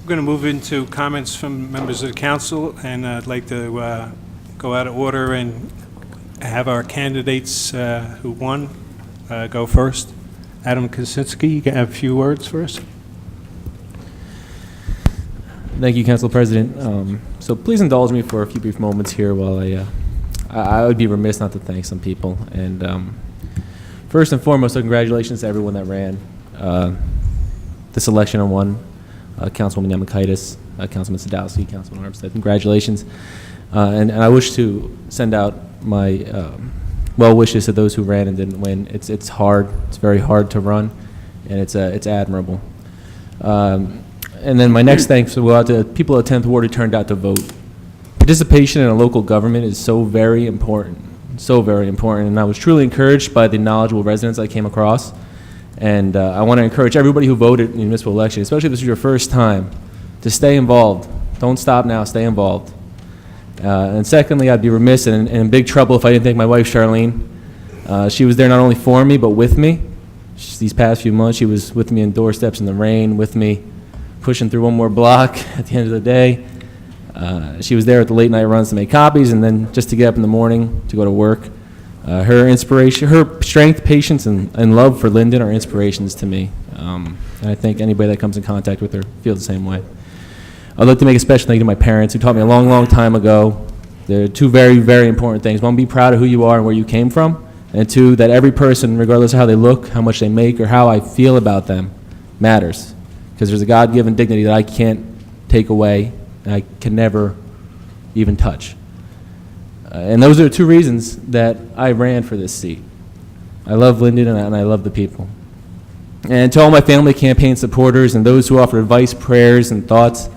We're going to move into comments from members of the council, and I'd like to go out of order and have our candidates who won go first. Adam Kaczynski, you can have a few words for us. Thank you, Council President. So please indulge me for a few brief moments here while I would be remiss not to thank some people. And first and foremost, so congratulations to everyone that ran this election and won. Councilwoman Yamakaitis, Councilman Sadowski, Councilman Armstead, congratulations. And I wish to send out my well wishes to those who ran and didn't win. It's hard. It's very hard to run, and it's admirable. And then my next thanks will go out to people of 10th Ward who turned out to vote. Participation in a local government is so very important, and I was truly encouraged by the knowledgeable residents I came across. And I want to encourage everybody who voted in the municipal election, especially if this is your first time, to stay involved. Don't stop now, stay involved. And secondly, I'd be remiss and in big trouble if I didn't thank my wife, Charlene. She was there not only for me, but with me. These past few months, she was with me in doorsteps in the rain, with me pushing through one more block at the end of the day. She was there at the late night runs to make copies, and then just to get up in the morning to go to work. Her inspiration, her strength, patience, and love for Linden are inspirations to me. And I think anybody that comes in contact with her feels the same way. I'd like to make a special thank you to my parents who taught me a long, long time ago. There are 2 very, very important things. 1, be proud of who you are and where you came from. And 2, that every person, regardless of how they look, how much they make, or how I feel about them, matters. Because there's a God-given dignity that I can't take away and I can never even touch. And those are the 2 reasons that I ran for this seat. I love Linden and I love the people. And to all my family campaign supporters and those who offer advice, prayers, and thoughts,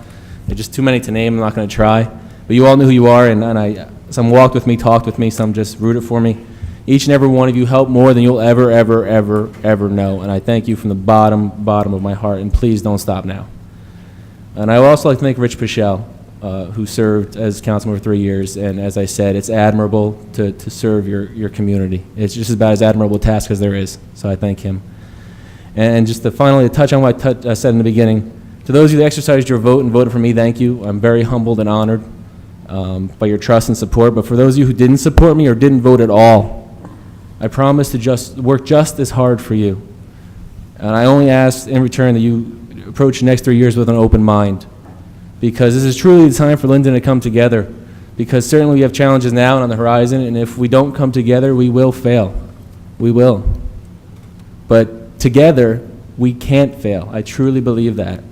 they're just too many to name, I'm not going to try. But you all know who you are, and some walked with me, talked with me, some just rooted for me. Each and every one of you helped more than you'll ever, ever, ever, ever know. And I thank you from the bottom of my heart, and please don't stop now. And I would also like to thank Rich Pichelle, who served as councilman for 3 years, and as I said, it's admirable to serve your community. It's just about as admirable a task as there is, so I thank him. And just to finally touch on what I said in the beginning, to those of you that exercised your vote and voted for me, thank you. I'm very humbled and honored by your trust and support, but for those of you who didn't support me or didn't vote at all, I promise to just work just as hard for you. And I only ask in return that you approach the next 3 years with an open mind, because this is truly the time for Linden to come together, because certainly we have challenges now and on the horizon, and if we don't come together, we will fail. We will. But together, we can't fail. I truly believe that.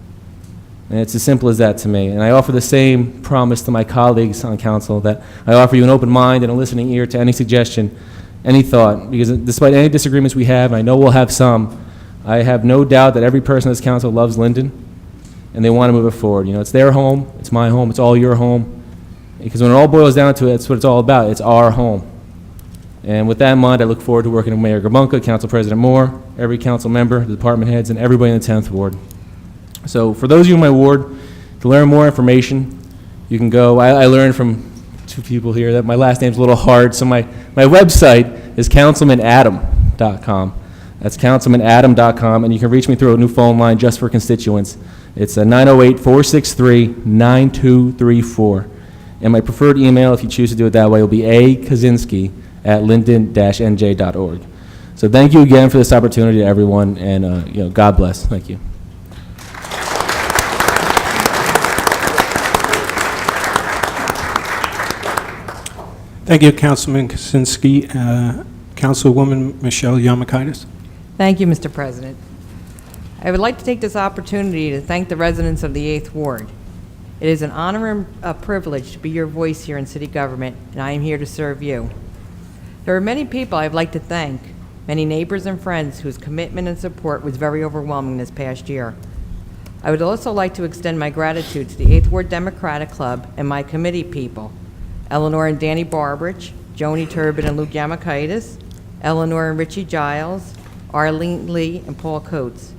And it's as simple as that to me. And I offer the same promise to my colleagues on council, that I offer you an open mind and a listening ear to any suggestion, any thought, because despite any disagreements we have, and I know we'll have some, I have no doubt that every person in this council loves Linden, and they want to move it forward. You know, it's their home, it's my home, it's all your home, because when it all boils down to it, that's what it's all about. It's our home. And with that in mind, I look forward to working with Mayor Gabunka, Council President Moore, every council member, the department heads, and everybody in the 10th Ward. So for those of you in my ward, to learn more information, you can go, I learned from two people here that my last name's a little hard, so my website is councilmanadam.com. That's councilmanadam.com, and you can reach me through a new phone line just for constituents. It's 908-463-9234. And my preferred email, if you choose to do it that way, will be akaczynski@linden-nj.org. So thank you again for this opportunity to everyone, and God bless. Thank you. Thank you, Councilman Kaczynski. Councilwoman Michelle Yamakaitis. Thank you, Mr. President. I would like to take this opportunity to thank the residents of the 8th Ward. It is an honor and a privilege to be your voice here in city government, and I am here to serve you. There are many people I'd like to thank, many neighbors and friends whose commitment and support was very overwhelming this past year. I would also like to extend my gratitude to the 8th Ward Democratic Club and my committee people, Eleanor and Danny Barberich, Joni Turbin and Luke Yamakaitis, Eleanor and Richie Giles, Arlene Lee, and Paul Coates.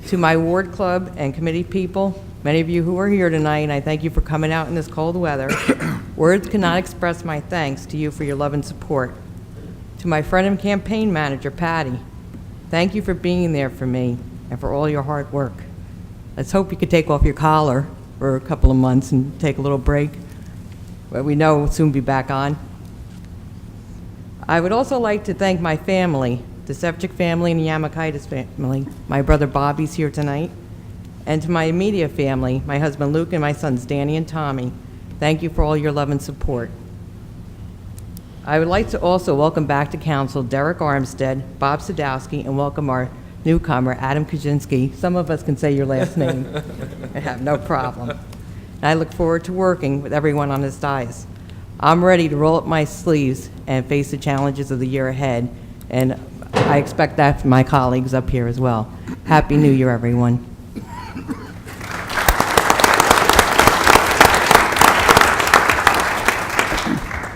To my ward club and committee people, many of you who are here tonight, and I thank you for coming out in this cold weather. Words cannot express my thanks to you for your love and support. To my friend and campaign manager, Patty, thank you for being there for me and for all your hard work. Let's hope you could take off your collar for a couple of months and take a little break. But we know we'll soon be back on. I would also like to thank my family, the Sevchik family and the Yamakaitis family. My brother Bobby's here tonight. And to my immediate family, my husband Luke and my sons Danny and Tommy, thank you for all your love and support. I would like to also welcome back to council Derek Armstead, Bob Sadowski, and welcome our newcomer, Adam Kaczynski. Some of us can say your last name. I have no problem. And I look forward to working with everyone on this dais. I'm ready to roll up my sleeves and face the challenges of the year ahead, and I expect that from my colleagues up here as well. Happy New Year, everyone.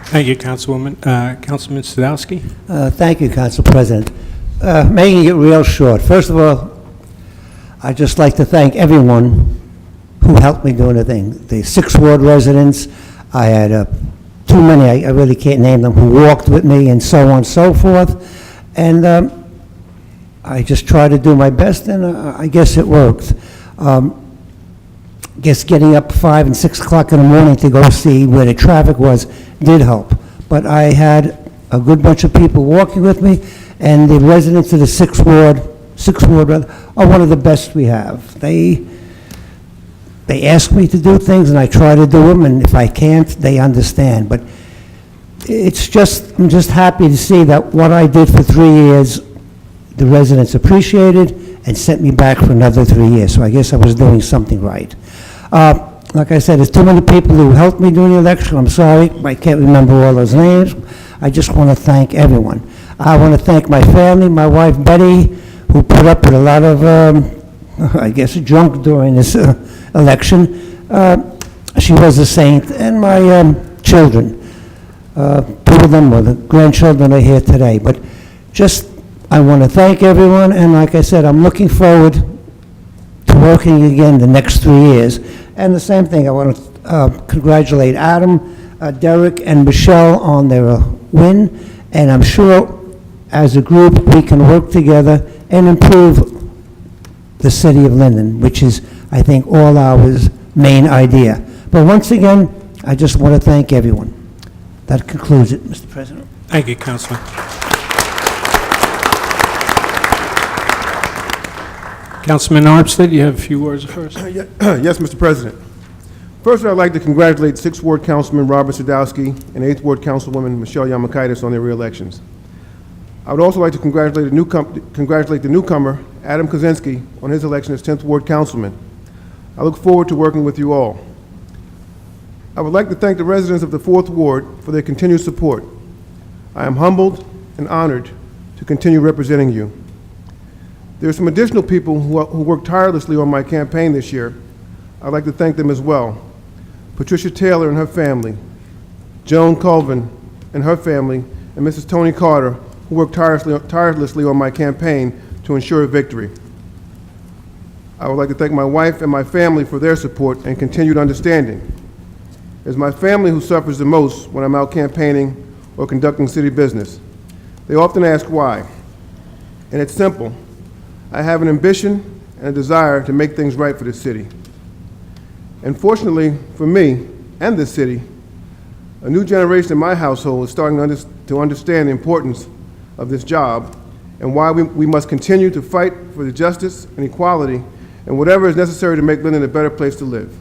Thank you, Councilwoman. Councilman Sadowski. Thank you, Council President. Making it real short. First of all, I'd just like to thank everyone who helped me do anything. The 6th Ward residents, I had too many, I really can't name them, who walked with me and so on and so forth. And I just tried to do my best, and I guess it worked. Guess getting up 5 and 6 o'clock in the morning to go see where the traffic was did help. But I had a good bunch of people walking with me, and the residents of the 6th Ward are one of the best we have. They ask me to do things, and I try to do them, and if I can't, they understand. But it's just, I'm just happy to see that what I did for 3 years, the residents appreciated and sent me back for another 3 years. So I guess I was doing something right. Like I said, there's too many people who helped me during the election. I'm sorry, I can't remember all those names. I just want to thank everyone. I want to thank my family, my wife Betty, who put up with a lot of, I guess, junk during this election. She was a saint, and my children. Two of them, or the grandchildren, are here today. But just, I want to thank everyone, and like I said, I'm looking forward to working again the next 3 years. And the same thing, I want to congratulate Adam, Derek, and Michelle on their win, and I'm sure as a group we can work together and improve the city of Linden, which is, I think, all our main idea. But once again, I just want to thank everyone. That concludes it, Mr. President. Thank you, Councilman. Councilman Armstead, you have a few words first. Yes, Mr. President. First, I'd like to congratulate 6th Ward Councilman Robert Sadowski and 8th Ward Councilwoman Michelle Yamakaitis on their re-elections. I would also like to congratulate the newcomer, Adam Kaczynski, on his election as 10th Ward Councilman. I look forward to working with you all. I would like to thank the residents of the 4th Ward for their continued support. I am humbled and honored to continue representing you. There are some additional people who worked tirelessly on my campaign this year. I'd like to thank them as well. Patricia Taylor and her family, Joan Colvin and her family, and Mrs. Tony Carter, who worked tirelessly on my campaign to ensure victory. I would like to thank my wife and my family for their support and continued understanding. It's my family who suffers the most when I'm out campaigning or conducting city business. They often ask why, and it's simple. I have an ambition and a desire to make things right for the city. And fortunately for me and this city, a new generation in my household is starting to understand the importance of this job and why we must continue to fight for the justice and equality and whatever is necessary to make Linden a better place to live.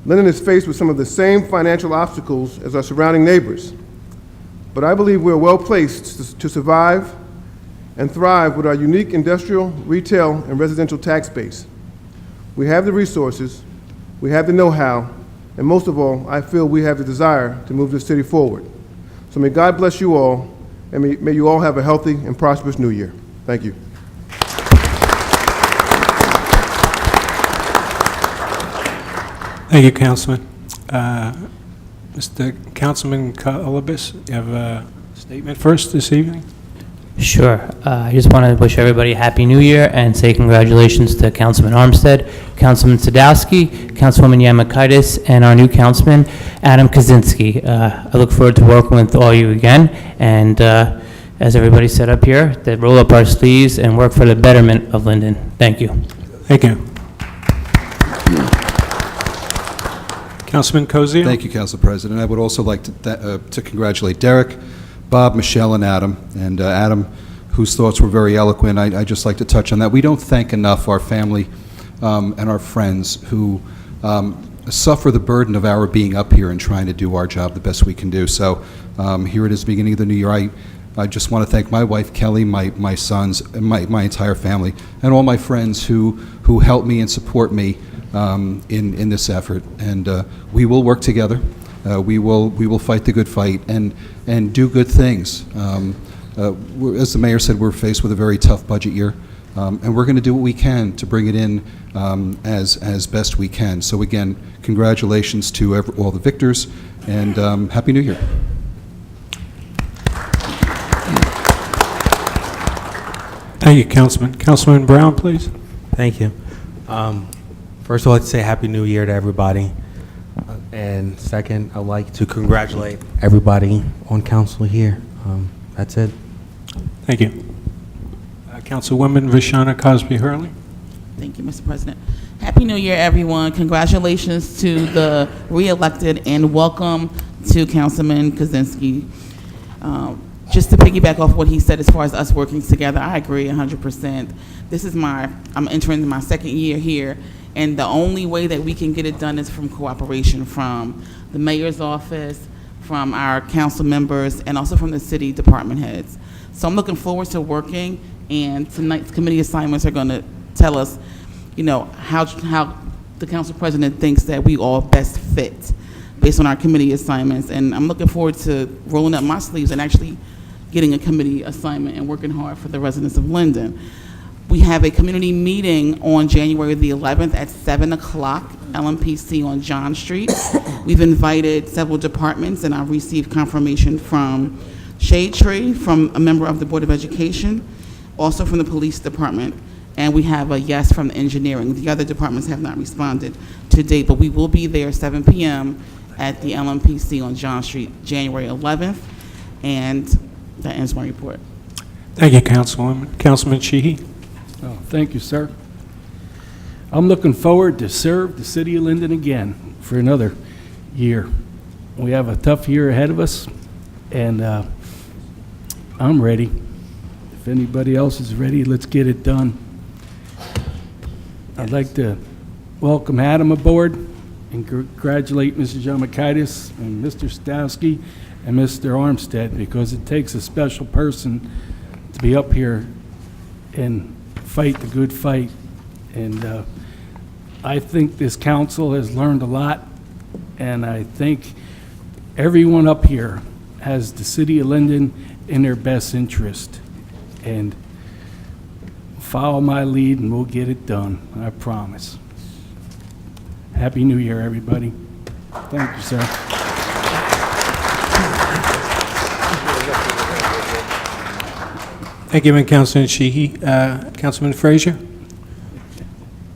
Linden is faced with some of the same financial obstacles as our surrounding neighbors, but I believe we're well placed to survive and thrive with our unique industrial, retail, and residential tax base. We have the resources, we have the know-how, and most of all, I feel we have the desire to move this city forward. So may God bless you all, and may you all have a healthy and prosperous new year. Thank you. Thank you, Councilman. Mr. Councilman Kalabis, you have a statement first this evening? Sure. I just want to wish everybody a Happy New Year and say congratulations to Councilman Armstead, Councilman Sadowski, Councilwoman Yamakaitis, and our new councilman, Adam Kaczynski. I look forward to working with all you again, and as everybody said up here, that roll up our sleeves and work for the betterment of Linden. Thank you. Thank you. Councilman Cozio? Thank you, Council President. I would also like to congratulate Derek, Bob, Michelle, and Adam. And Adam, whose thoughts were very eloquent, I'd just like to touch on that. We don't thank enough our family and our friends who suffer the burden of our being up here and trying to do our job the best we can do. So here it is, beginning of the new year. I just want to thank my wife, Kelly, my sons, and my entire family, and all my friends who help me and support me in this effort. And we will work together. We will fight the good fight and do good things. As the mayor said, we're faced with a very tough budget year, and we're going to do what we can to bring it in as best we can. So again, congratulations to all the victors, and Happy New Year. Thank you, Councilman. Councilman Brown, please. Thank you. First of all, I'd like to say Happy New Year to everybody. And second, I'd like to congratulate everybody on council here. That's it. Thank you. Councilwoman Vashana Cosby-Hurley. Thank you, Mr. President. Happy New Year, everyone. Congratulations to the re-elected and welcome to Councilman Kaczynski. Just to piggyback off what he said as far as us working together, I agree 100%. I'm entering my second year here, and the only way that we can get it done is from cooperation from the mayor's office, from our council members, and also from the city department heads. So I'm looking forward to working, and tonight's committee assignments are going to tell us, how the council president thinks that we all best fit based on our committee assignments. And I'm looking forward to rolling up my sleeves and actually getting a committee assignment and working hard for the residents of Linden. We have a community meeting on January the 11th at 7 o'clock, LMPC on John Street. We've invited several departments, and I've received confirmation from Shade Tree, from a member of the Board of Education, also from the police department, and we have a yes from the engineering. The other departments have not responded to date, but we will be there 7 p.m. at the LMPC on John Street, January 11th, and that ends my report. Thank you, Councilwoman. Councilman Sheehy. Oh, thank you, sir. I'm looking forward to serve the city of Linden again for another year. We have a tough year ahead of us, and I'm ready. If anybody else is ready, let's get it done. I'd like to welcome Adam aboard and congratulate Mrs. Yamakaitis and Mr. Stowski and Mr. Armstead, because it takes a special person to be up here and fight the good fight. And I think this council has learned a lot, and I think everyone up here has the city of Linden in their best interest. And follow my lead and we'll get it done, I promise. Happy New Year, everybody. Thank you, sir. Thank you, Councilman Sheehy. Councilman Frazier?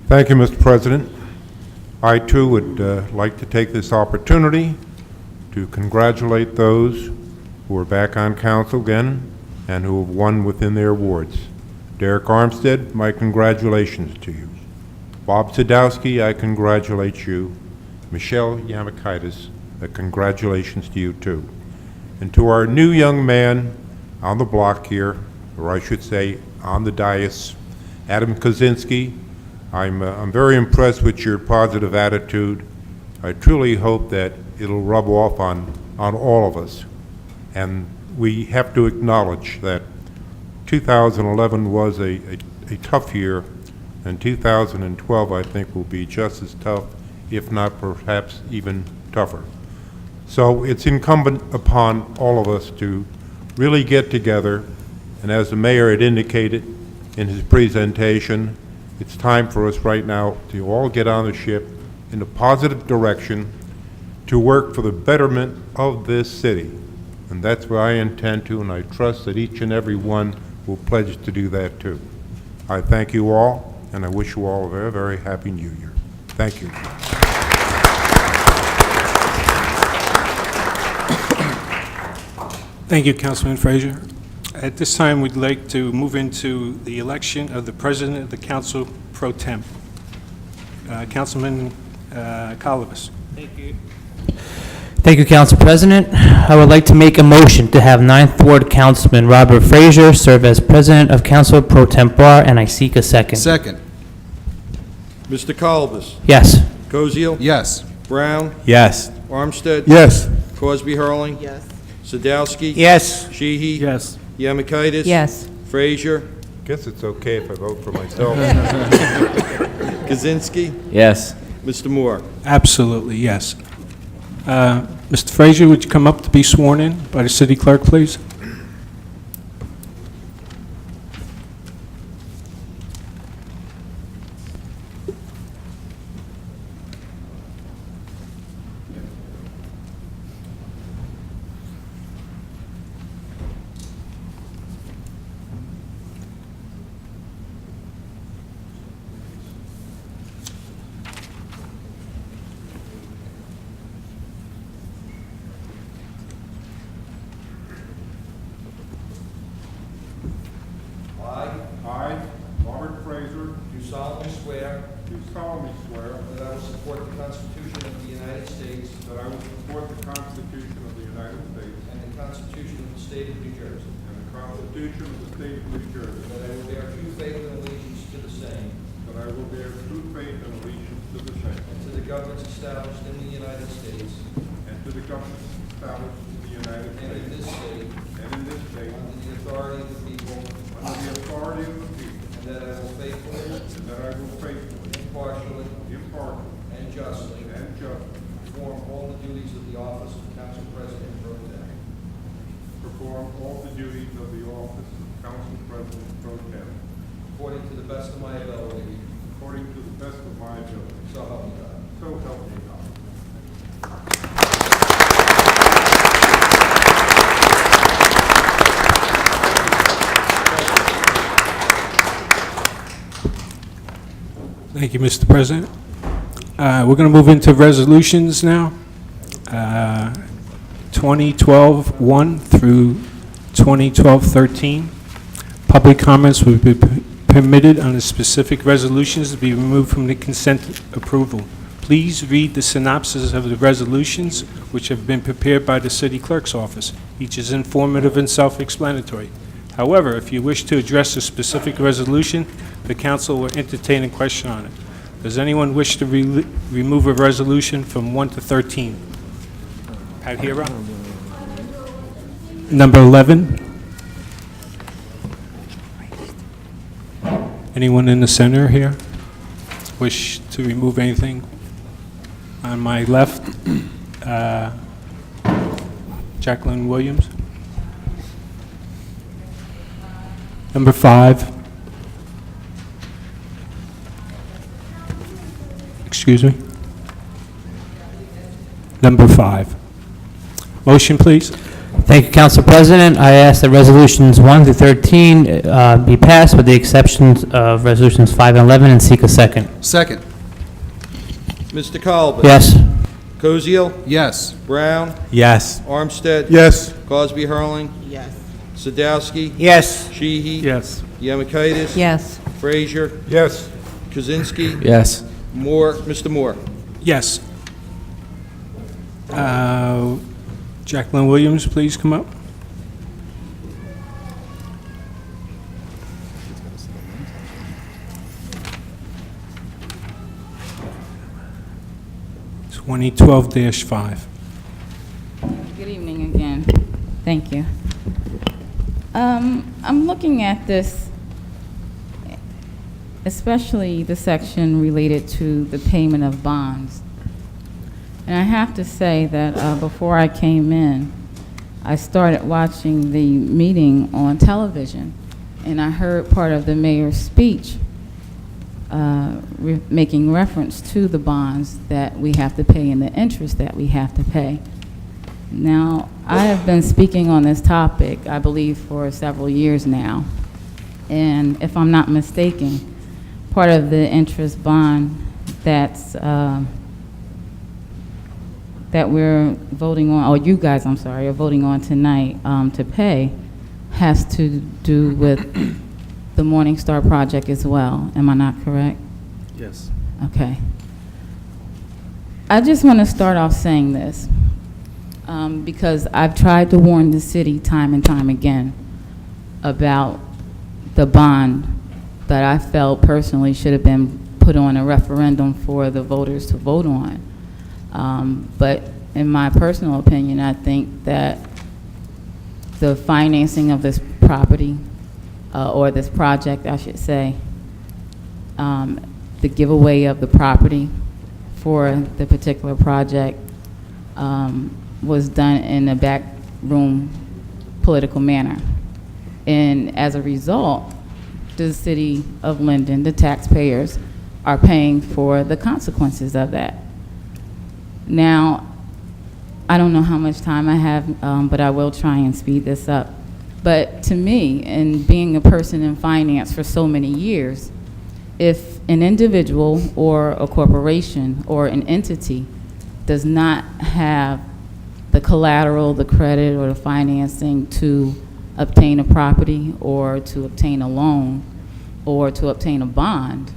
Thank you, Mr. President. I, too, would like to take this opportunity to congratulate those who are back on council again and who have won within their wards. Derek Armstead, my congratulations to you. Bob Sadowski, I congratulate you. Michelle Yamakaitis, congratulations to you, too. And to our new young man on the block here, or I should say on the dais, Adam Kaczynski, I'm very impressed with your positive attitude. I truly hope that it'll rub off on all of us. And we have to acknowledge that 2011 was a tough year, and 2012, I think, will be just as tough, if not perhaps even tougher. So it's incumbent upon all of us to really get together, and as the mayor had indicated in his presentation, it's time for us right now to all get on the ship in a positive direction to work for the betterment of this city. And that's what I intend to, and I trust that each and every one will pledge to do that too. I thank you all, and I wish you all a very, very happy New Year. Thank you. Thank you, Councilman Frazier. At this time, we'd like to move into the election of the President of the Council Pro Tem. Councilman Colivas. Thank you. Thank you, Council President. I would like to make a motion to have 9th Ward Councilman Robert Frazier serve as President of Council Pro Tempore, and I seek a second. Second. Mr. Colbus? Yes. Koziel? Yes. Brown? Yes. Armstead? Yes. Crosby Hurling? Yes. Sadowski? Yes. Sheehy? Yes. Yamakaitis? Yes. Frazier? Guess it's okay if I vote for myself. Kaczynski? Yes. Mr. Moore? Absolutely, yes. Mr. Frazier, would you come up to be sworn in by the city clerk, please? I, Robert Frazier, Do solemnly swear do solemnly swear that I will support the Constitution of the United States that I will support the Constitution of the United States and the Constitution of the State of New Jersey, and the Constitution of the State of New Jersey, that I will bear true faith and allegiance to the same that I will bear true faith and allegiance to the same, and to the governments established in the United States and to the governments established in the United and in States this state and in this state under the authority of the people, under the authority of the people, and that I will faithfully, and that I will faithfully, impartially, impartially, and justly and justly perform all the duties of the office of Council President Pro Tem, perform all the duties of the office of Council President Pro Tem according to the best of my ability, according to the best of my ability. so help me God. So help me God. Thank you, Mr. President. We're going to move into resolutions now. 2012-1 through 2012-13. Public comments will be permitted on the specific resolutions to be removed from the consent approval. Please read the synopsis of the resolutions, which have been prepared by the city clerk's office. Each is informative and self-explanatory. However, if you wish to address a specific resolution, the council will entertain a question on it. Does anyone wish to remove a resolution from 1 to 13? Adhira? Number 11? Anyone in the center here? wish to remove anything? On my left, Jacqueline Williams. Number 5. Excuse me. Number 5. Motion, please. Thank you, Council President. I ask that resolutions 1 through 13 be passed with the exceptions of resolutions 5 and 11 and seek a second. Second. Mr. Colvin? Yes. Koziel? Yes. Brown? Yes. Armstead? Yes. Cosby Hurling? Yes. Sadowski? Yes. Sheehy? Yes. Yemakaitis? Yes. Frazier? Yes. Kaczynski? Yes. Moore? Mr. Moore? Yes. Jacqueline Williams, please come up. It's 2012-5. Good evening again. Thank you. I'm looking at this, especially the section related to the payment of bonds. And I have to say that before I came in, I started watching the meeting on television, and I heard part of the mayor's speech making reference to the bonds that we have to pay and the interest that we have to pay. Now, I have been speaking on this topic, I believe, for several years now. And if I'm not mistaken, part of the interest bond that's that we're voting on, or you guys, I'm sorry, are voting on tonight to pay, has to do with the Morning Star project as well. Am I not correct? Yes. Okay. I just want to start off saying this, because I've tried to warn the city time and time again about the bond that I felt personally should have been put on a referendum for the voters to vote on. But in my personal opinion, I think that the financing of this property, or this project, I should say, the giveaway of the property for the particular project was done in a backroom political manner. And as a result, the city of Linden, the taxpayers, are paying for the consequences of that. Now, I don't know how much time I have, but I will try and speed this up. But to me, and being a person in finance for so many years, if an individual or a corporation or an entity does not have the collateral, the credit, or the financing to obtain a property or to obtain a loan or to obtain a bond,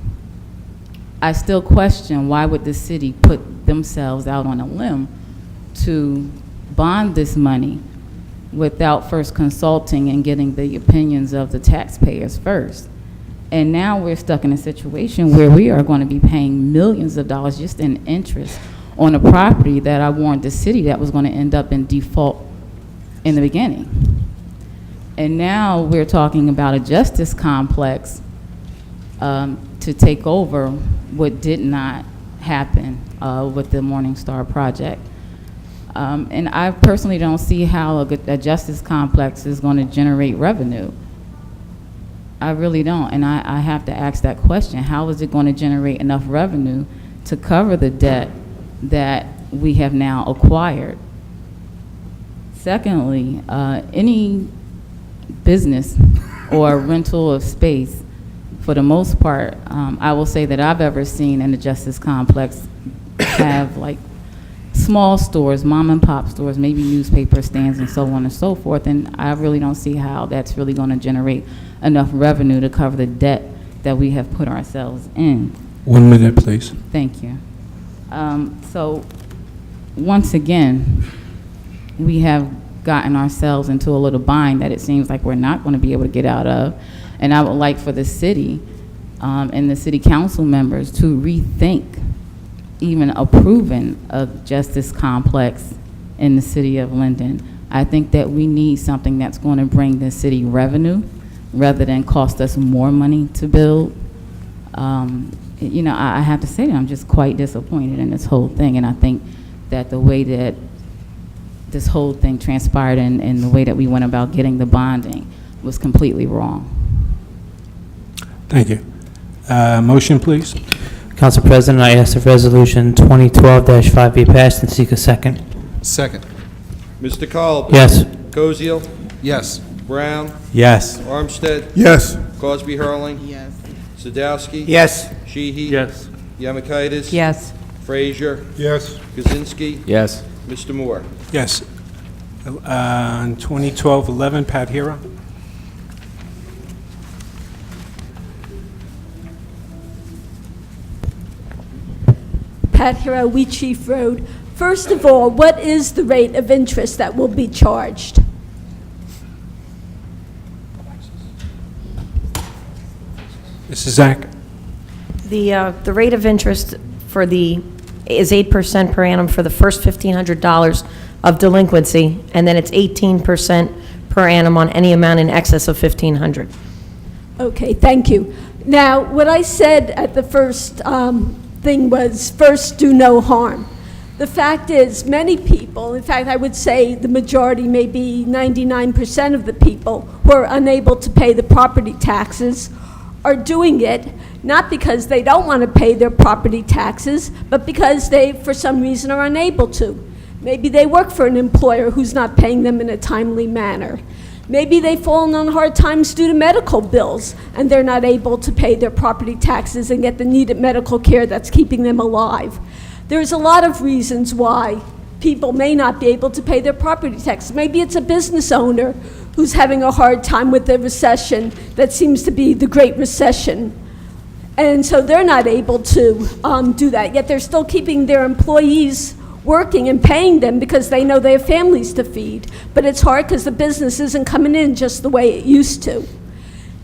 I still question why would the city put themselves out on a limb to bond this money without first consulting and getting the opinions of the taxpayers first. And now we're stuck in a situation where we are going to be paying millions of dollars just in interest on a property that I warned the city that was going to end up in default in the beginning. And now we're talking about a justice complex to take over what did not happen with the Morning Star project. And I personally don't see how a justice complex is going to generate revenue. I really don't, and I have to ask that question. How is it going to generate enough revenue to cover the debt that we have now acquired? Secondly, any business or rental of space, for the most part, I will say that I've ever seen in the Justice Complex have like small stores, mom and pop stores, maybe newspaper stands and so on and so forth, and I really don't see how that's really going to generate enough revenue to cover the debt that we have put ourselves in. 1 minute, please. Thank you. So, once again, we have gotten ourselves into a little bind that it seems like we're not going to be able to get out of. And I would like for the city and the city council members to rethink even approving a justice complex in the city of Linden. I think that we need something that's going to bring the city revenue rather than cost us more money to build. you know, I have to say that I'm just quite disappointed in this whole thing, and I think that the way that this whole thing transpired and the way that we went about getting the bonding was completely wrong. Thank you. Motion, please. Council President, I ask that Resolution 2012-5 be passed and seek a second. Second. Mr. Colby? Yes. Koziel? Yes. Brown? Yes. Armstead? Yes. Cosby Hurling? Yes. Sadowski? Yes. Sheehy? Yes. Yemakaitis? Yes. Frazier? Yes. Kaczynski? Yes. Mr. Moore? Yes. On 2012-11, Pat Hero. Pat Hero, Wheat Chief Road. First of all, what is the rate of interest that will be charged? Mrs. Zach. The rate of interest for is 8% per annum for the first $1,500 of delinquency, and then it's 18% per annum on any amount in excess of $1,500. Okay, thank you. Now, what I said at the first thing was, first, do no harm. The fact is, many people, in fact, I would say the majority, maybe 99% of the people who are unable to pay the property taxes are doing it not because they don't want to pay their property taxes, but because they, for some reason, are unable to. Maybe they work for an employer who's not paying them in a timely manner. Maybe they've fallen on hard times due to medical bills, and they're not able to pay their property taxes and get the needed medical care that's keeping them alive. There's a lot of reasons why people may not be able to pay their property taxes. Maybe it's a business owner who's having a hard time with the recession that seems to be the Great Recession. And so they're not able to do that, yet they're still keeping their employees working and paying them because they know they have families to feed. But it's hard because the business isn't coming in just the way it used to.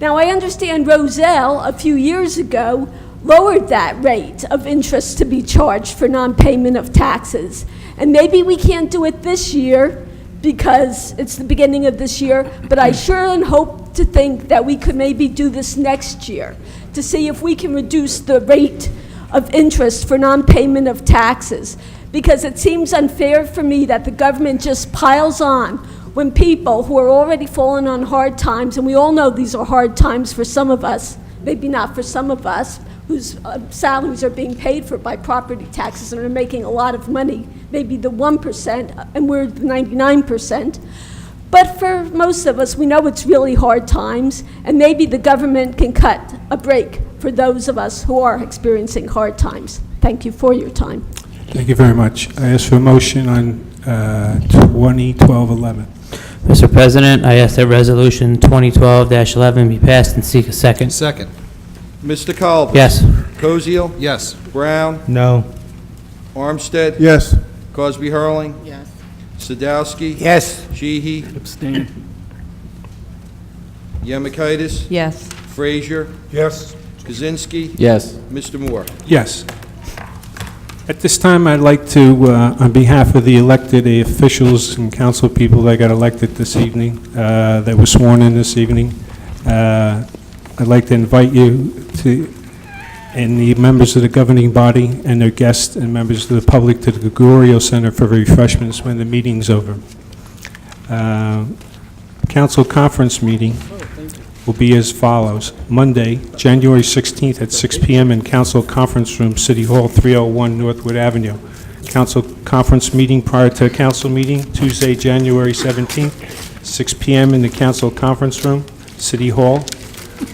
Now, I understand Roselle, a few years ago, lowered that rate of interest to be charged for non-payment of taxes. And maybe we can't do it this year because it's the beginning of this year, but I sure hope to think that we could maybe do this next year to see if we can reduce the rate of interest for non-payment of taxes. Because it seems unfair for me that the government just piles on when people who are already falling on hard times, and we all know these are hard times for some of us, maybe not for some of us, whose salaries are being paid for by property taxes and are making a lot of money, maybe the 1%, and we're the 99%. But for most of us, we know it's really hard times, and maybe the government can cut a break for those of us who are experiencing hard times. Thank you for your time. Thank you very much. I ask for a motion on 2012-11. Mr. President, I ask that Resolution 2012-11 be passed and seek a second. Second. Mr. Colby? Yes. Koziel? Yes. Brown? No. Armstead? Yes. Cosby Hurling? Yes. Sadowski? Yes. Sheehy? Abstain. Yemakaitis? Yes. Frazier? Yes. Kaczynski? Yes. Mr. Moore? Yes. At this time, I'd like to, on behalf of the elected officials and council people that got elected this evening, that were sworn in this evening, I'd like to invite you to, and the members of the governing body and their guests and members of the public to the Gregorio Center for refreshments when the meeting's over. Council conference meeting will be as follows. Monday, January 16th at 6 p.m. in Council Conference Room, City Hall, 301 Northwood Avenue. Council conference meeting prior to the council meeting, Tuesday, January 17th, 6 p.m. in the Council Conference Room, City Hall,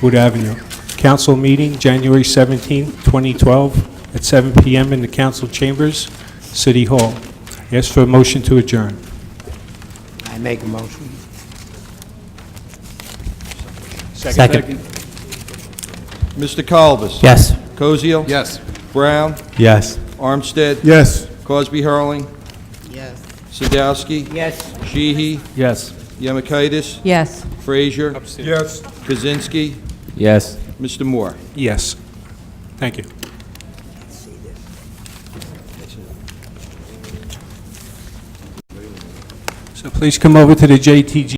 Wood Avenue. Council meeting, January 17th, 2012, at 7 p.m. in the Council Chambers, City Hall. Ask for a motion to adjourn. I make a motion. Second. Mr. Colbus? Yes. Koziel? Yes. Brown? Yes. Armstead? Yes. Cosby Hurling? Yes. Sadowski? Yes. Sheehy? Yes. Yemakaitis? Yes. Frazier? Yes. Kaczynski? Yes. Mr. Moore? Yes. Thank you. So please come over to the JTG.